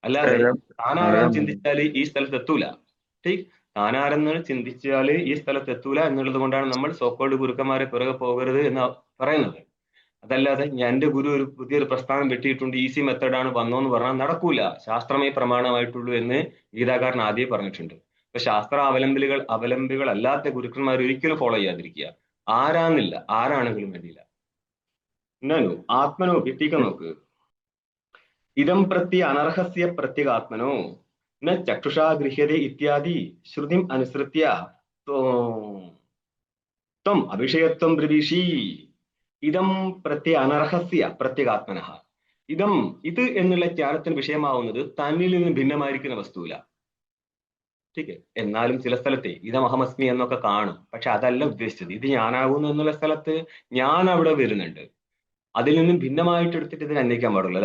അല്ലാതെ താനാരെന്ന് ചിന്തിച്ചാൽ ഈ സ്ഥലത്ത് എത്തൂല. ടീക്ക്, താനാരെന്ന് ചിന്തിച്ചാൽ ഈ സ്ഥലത്ത് എത്തൂല എന്നുള്ളത് കൊണ്ടാണ് നമ്മൾ സോക്കോൾഡ് ഗുരുക്കന്മാരെ പിറകെ പോകരുത് എന്ന് പറയുന്നത്. അതല്ലാതെ എന്റെ ഗുരു ഒരു പുതിയൊരു പ്രസ്ഥാനം വെട്ടിയിട്ടുണ്ട്, ഈസി മെത്തേഡാണ് വന്നോന്ന് പറഞ്ഞാൽ നടക്കൂല. ശാസ്ത്രമേ പ്രമാണമായിട്ടുള്ളൂ എന്ന് ഗീതാകാരൻ ആദ്യം പറഞ്ഞിട്ടുണ്ട്. അപ്പൊ ശാസ്ത്ര അവലംബികൾ അല്ലാത്ത ഗുരുക്കന്മാർ ഒരിക്കലും ഫോളോ ചെയ്യാതിരിക്കുക. ആരാന്നില്ല, ആരാണെങ്കിലും വേണ്ടിയില്ല. നനു ആത്മനോ കിട്ടിക്ക നോക്ക്. ഇതം പ്രത്യ അനർഹസ്യ പ്രത്യേകാത്മനോ ന ചക്ഷുഷാ ഗൃഹ്യതേ ഇത്യാദി ശ്രുതിം അനുസൃത്യ ത്വം അഭിഷയത്വം ബ്രവീഷി. ഇതം പ്രത്യ അനർഹസ്യ പ്രത്യേകാത്മനഃ. ഇത് എന്നുള്ള ജ്ഞാനത്തിന് വിഷയമാവുന്നത് തന്നിൽ നിന്ന് ഭിന്നമായിരിക്കുന്ന വസ്തുവില. ठीक है. എന്നാലും ചില സ്ഥലത്തെ ഇതമഹമസ്മി എന്നൊക്കെ കാണും. പക്ഷെ അതല്ല ഉദ്ദേശിച്ചത്. ഇത് ഞാനാകുന്നു എന്നുള്ള സ്ഥലത്ത് ഞാൻ അവിടെ വരുന്നുണ്ട്. അതിൽ നിന്നും ഭിന്നമായിട്ട് എടുത്തിട്ട് ഇതിനെ അന്വയിക്കാൻ പാടുള്ളൂ.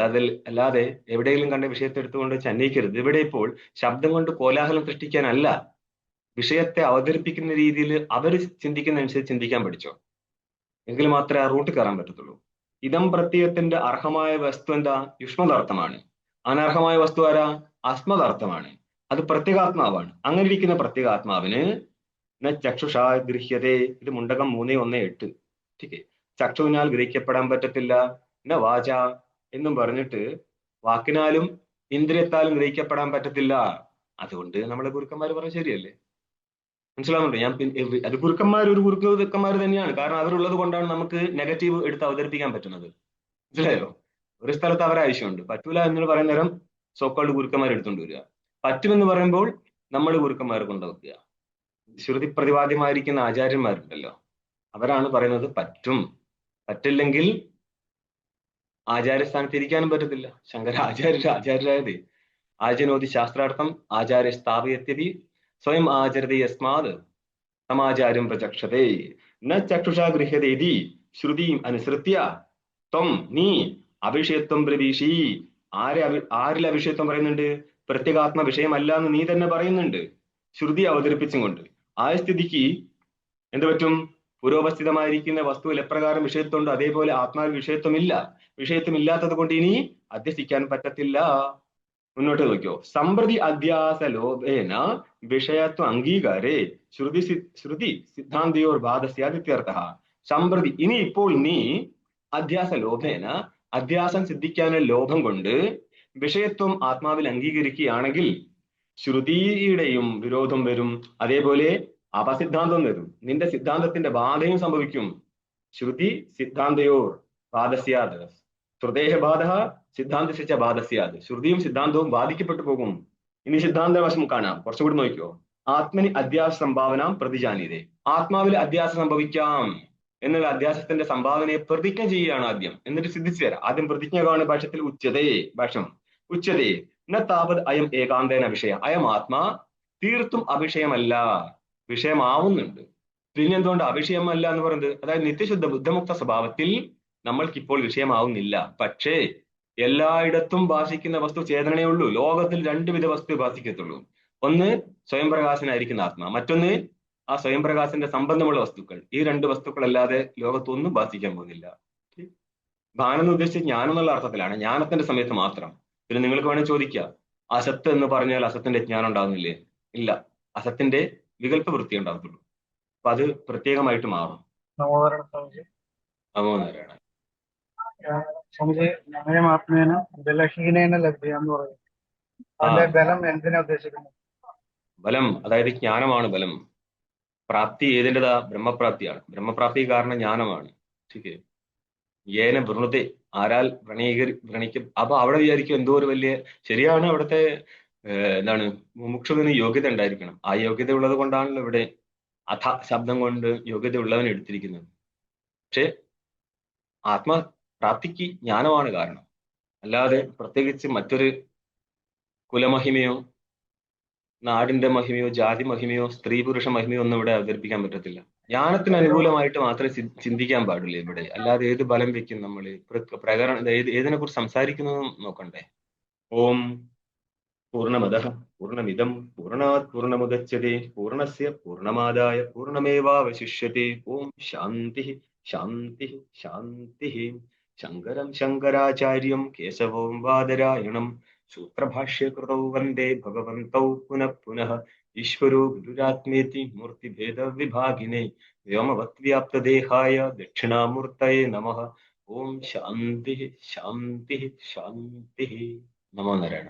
അല്ലാതെ എവിടെയെങ്കിലും കണ്ട വിഷയത്തെ എടുത്തുകൊണ്ട് വെച്ച് അന്വയിക്കരുത്. ഇവിടെ ഇപ്പോൾ ശബ്ദം കൊണ്ട് കോലാഹലം സൃഷ്ടിക്കാനല്ല, വിഷയത്തെ അവതരിപ്പിക്കുന്ന രീതിയിൽ അവർ ചിന്തിക്കുന്ന അനുസരിച്ച് ചിന്തിക്കാൻ പഠിച്ചോ, എങ്കിൽ മാത്രമേ ആ റൂട്ട് കയറാൻ പറ്റത്തുള്ളൂ. ഇതം പ്രത്യയത്തിന്റെ അർഹമായ വസ്തു എന്താ? യുഷ്മദാർത്ഥമാണ്. അനർഹമായ വസ്തു ആരാ? അസ്മദാർത്ഥമാണ്. അത് പ്രത്യേകാത്മാവാണ്. അങ്ങനെ ഇരിക്കുന്ന പ്രത്യേകാത്മാവിന് ന ചക്ഷുഷാ ഗൃഹ്യതേ. ഇത് മുണ്ടകം 3:1-8. ठीक है. ചക്ഷുവിനാൽ ഗ്രഹിക്കപ്പെടാൻ പറ്റത്തില്ല. ന വാച എന്നും പറഞ്ഞിട്ട് വാക്കിനാലും ഇന്ദ്രിയത്താലും ഗ്രഹിക്കപ്പെടാൻ പറ്റത്തില്ല. അതുകൊണ്ട് നമ്മളെ ഗുരുക്കന്മാർ പറഞ്ഞ ശരിയല്ലേ? മനസ്സിലാവുന്നുണ്ടോ? അത് ഒരു ഗുരുക്കന്മാർ തന്നെയാണ്. കാരണം അവരുള്ളത് കൊണ്ടാണ് നമുക്ക് നെഗറ്റീവ് എടുത്ത് അവതരിപ്പിക്കാൻ പറ്റുന്നത്. മനസ്സിലായോ? ഒരു സ്ഥലത്ത് അവരെ ആവശ്യമുണ്ട്. പറ്റൂല എന്ന് പറയുന്ന നേരം സോക്കോൾഡ് ഗുരുക്കന്മാർ എടുത്തുകൊണ്ട് വരിക. പറ്റുമെന്ന് പറയുമ്പോൾ നമ്മൾ ഗുരുക്കന്മാരെ കൊണ്ടുവയ്ക്കുക. ശ്രുതി പ്രതിപാദ്യമായിരിക്കുന്ന ആചാര്യന്മാരുണ്ടല്ലോ, അവരാണ് പറയുന്നത് പറ്റും. പറ്റില്ലെങ്കിൽ ആചാര്യസ്ഥാനത്ത് ഇരിക്കാനും പറ്റത്തില്ല. ആചാര്യരായത് ആചനോതി ശാസ്ത്രാർത്ഥം ആചാര്യ സ്ഥാപയത്യതി സ്വയം ആചരതി യസ്മാത് സമാചാര്യം പ്രചക്ഷതേ ന ചക്ഷുഷാ ഗൃഹ്യതേതി ശ്രുതിയും അനുസൃത്യ ത്വം നീ അഭിഷേത്വം പ്രതീക്ഷി. ആരിൽ അഭിഷേത്വം പറയുന്നുണ്ട്? പ്രത്യേകാത്മ വിഷയമല്ല എന്ന് നീ തന്നെ പറയുന്നുണ്ട്, ശ്രുതി അവതരിപ്പിച്ചും കൊണ്ട്. ആ സ്ഥിതിക്ക് എന്ത് പറ്റും? പുരോപസ്ഥിതമായിരിക്കുന്ന വസ്തുവിൽ എപ്രകാരം വിഷയത്വമുണ്ട് അതേപോലെ ആത്മാവിൽ വിഷയത്വമില്ല. വിഷയത്വമില്ലാത്തത് കൊണ്ട് ഇനി അധ്യസിക്കാൻ പറ്റത്തില്ല. മുന്നോട്ട് നോക്കിയോ. സമ്പ്രതി അധ്യാസ ലോഭേന വിഷയത്വ അംഗീകാരേ ശ്രുതി സിദ്ധാന്തയോർ ബാധസ്യാദിത്യർത്ഥ. സമ്പ്രതി ഇനി ഇപ്പോൾ നീ അധ്യാസ ലോഭേന, അധ്യാസം സിദ്ധിക്കാനുള്ള ലോഭം കൊണ്ട് വിഷയത്വം ആത്മാവിൽ അംഗീകരിക്കുകയാണെങ്കിൽ ശ്രുതിയുടെയും വിരോധം വരും, അതേപോലെ അപസിദ്ധാന്തം വരും. നിന്റെ സിദ്ധാന്തത്തിന്റെ ബാധയും സംഭവിക്കും. ശ്രുതി സിദ്ധാന്തയോർ ബാധസ്യാത് ശ്രുതേഹ ബാധ സിദ്ധാന്തസിച്ച ബാധസ്യാത്. ശ്രുതിയും സിദ്ധാന്തവും ബാധിക്കപ്പെട്ടു പോകും. ഇനി സിദ്ധാന്ത വശം കാണാം. കുറച്ചുകൂടി നോക്കിയോ. ആത്മനി അധ്യാസ സംഭാവന പ്രതിജാനീതേ. ആത്മാവിൽ അധ്യാസം സംഭവിക്കാം എന്നുള്ള അധ്യാസത്തിന്റെ സംഭാവനയെ പ്രതിജ്ഞ ചെയ്യുകയാണ് ആദ്യം. എന്നിട്ട് സിദ്ധിച്ചു തരാം. ആദ്യം പ്രതിജ്ഞ കാണുന്ന ഭാഷത്തിൽ ഉച്ചതേ ന താപത് അയം ഏകാന്തേന വിഷയ. അയം ആത്മാ തീർത്തും അവിഷയമല്ല, വിഷയമാവുന്നുണ്ട്. പിന്നെ എന്തുകൊണ്ട് അവിഷയമല്ല എന്ന് പറയുന്നത്? അതായത് നിത്യശുദ്ധ ബുദ്ധമുക്ത സ്വഭാവത്തിൽ നമ്മൾക്കിപ്പോൾ വിഷയമാവുന്നില്ല. പക്ഷേ എല്ലായിടത്തും ഭാഷിക്കുന്ന വസ്തു ചേതനേ ഉള്ളൂ. ലോകത്തിൽ 2 വിധ വസ്തു ഭാഷിക്കത്തുള്ളൂ. ഒന്ന് സ്വയം പ്രകാശനായിരിക്കുന്ന ആത്മാ, മറ്റൊന്ന് ആ സ്വയം പ്രകാശന്റെ സംബന്ധമുള്ള വസ്തുക്കൾ. ഈ 2 വസ്തുക്കളല്ലാതെ ലോകത്തൊന്നും ഭാഷിക്കാൻ പോകുന്നില്ല. ഭാനം എന്ന് ഉദ്ദേശിച്ച് ജ്ഞാനം എന്നുള്ള അർത്ഥത്തിലാണ്, ജ്ഞാനത്തിന്റെ സമയത്ത് മാത്രം. പിന്നെ നിങ്ങൾക്ക് വേണമെങ്കിൽ ചോദിക്കുക, അസത്ത് എന്ന് പറഞ്ഞാൽ അസത്തിന്റെ ജ്ഞാനം ഉണ്ടാകുന്നില്ലേ? ഇല്ല, അസത്തിന്റെ വികല്പ വൃത്തി ഉണ്ടാകത്തുള്ളൂ. അപ്പൊ അത് പ്രത്യേകമായിട്ട് മാറും. നമോദരം സ്വാമിജി. നമോനാരായണ. സ്വാമിജി, നമയമാത്മേന ബലഹീനേന ലഭ്യ എന്ന് പറയും. അതിന്റെ ബലം എന്തിനാ ഉദ്ദേശിക്കുന്നത്? ബലം അതായത് ജ്ഞാനമാണ് ബലം. പ്രാപ്തി ഏതിൻ്റെതാ? ബ്രഹ്മപ്രാപ്തിയാണ്. ബ്രഹ്മപ്രാപ്തി കാരണം ജ്ഞാനമാണ്. ശരി. ഏന വൃണുതെ, ആരാൽ വ്രണിക്കും. അപ്പൊ അവിടെ വിചാരിക്കും എന്തോ ഒരു വലിയ, ശരിയാണ്, അവിടുത്തെ എന്താണ്, മുമുക്ഷുവിന് യോഗ്യത ഉണ്ടായിരിക്കണം. ആ യോഗ്യത ഉള്ളത് കൊണ്ടാണല്ലോ ഇവിടെ അഥ ശബ്ദം കൊണ്ട് യോഗ്യത ഉള്ളവൻ എടുത്തിരിക്കുന്നത്. പക്ഷെ ആത്മപ്രാപ്തിക്ക് ജ്ഞാനമാണ് കാരണം, അല്ലാതെ പ്രത്യേകിച്ച് മറ്റൊരു കുലമഹിമയോ നാടിന്റെ മഹിമയോ ജാതി മഹിമയോ സ്ത്രീ പുരുഷ മഹിമയോ ഒന്നും ഇവിടെ അവതരിപ്പിക്കാൻ പറ്റത്തില്ല. ജ്ഞാനത്തിന് അനുകൂലമായിട്ട് മാത്രമേ ചിന്തിക്കാൻ പാടുള്ളൂ ഇവിടെ. അല്ലാതെ ഏത് ബലം വെക്കും നമ്മൾ, പ്രകരണം ഏതിനെ കുറിച്ച് സംസാരിക്കുന്നതും നോക്കണ്ടേ. ഓം പൂർണ്ണമദഃ പൂർണ്ണമിദം പൂർണ്ണാത് പൂർണ്ണമുദച്യതേ പൂർണ്ണസ്യ പൂർണ്ണമാദായ പൂർണ്ണമേവാവശിഷ്യതേ. ഓം ശാന്തി ശാന്തി ശാന്തി. ശങ്കരം ശങ്കരാചാര്യം കേശവം ബാദരായണം സൂത്രഭാഷ്യകൃതൗ വന്ദേ ഭഗവന്തൗ പുനഃ പുനഃ. ഈശ്വരോ ഗുരുരാത്മേതി മൂർത്തിഭേദ വിഭാഗിനേ വ്യോമവത്വ്യാപ്തദേഹായ ദക്ഷിണാമൂർത്തയേ നമഃ. ഓം ശാന്തി ശാന്തി ശാന്തി. നമോ നാരായണ.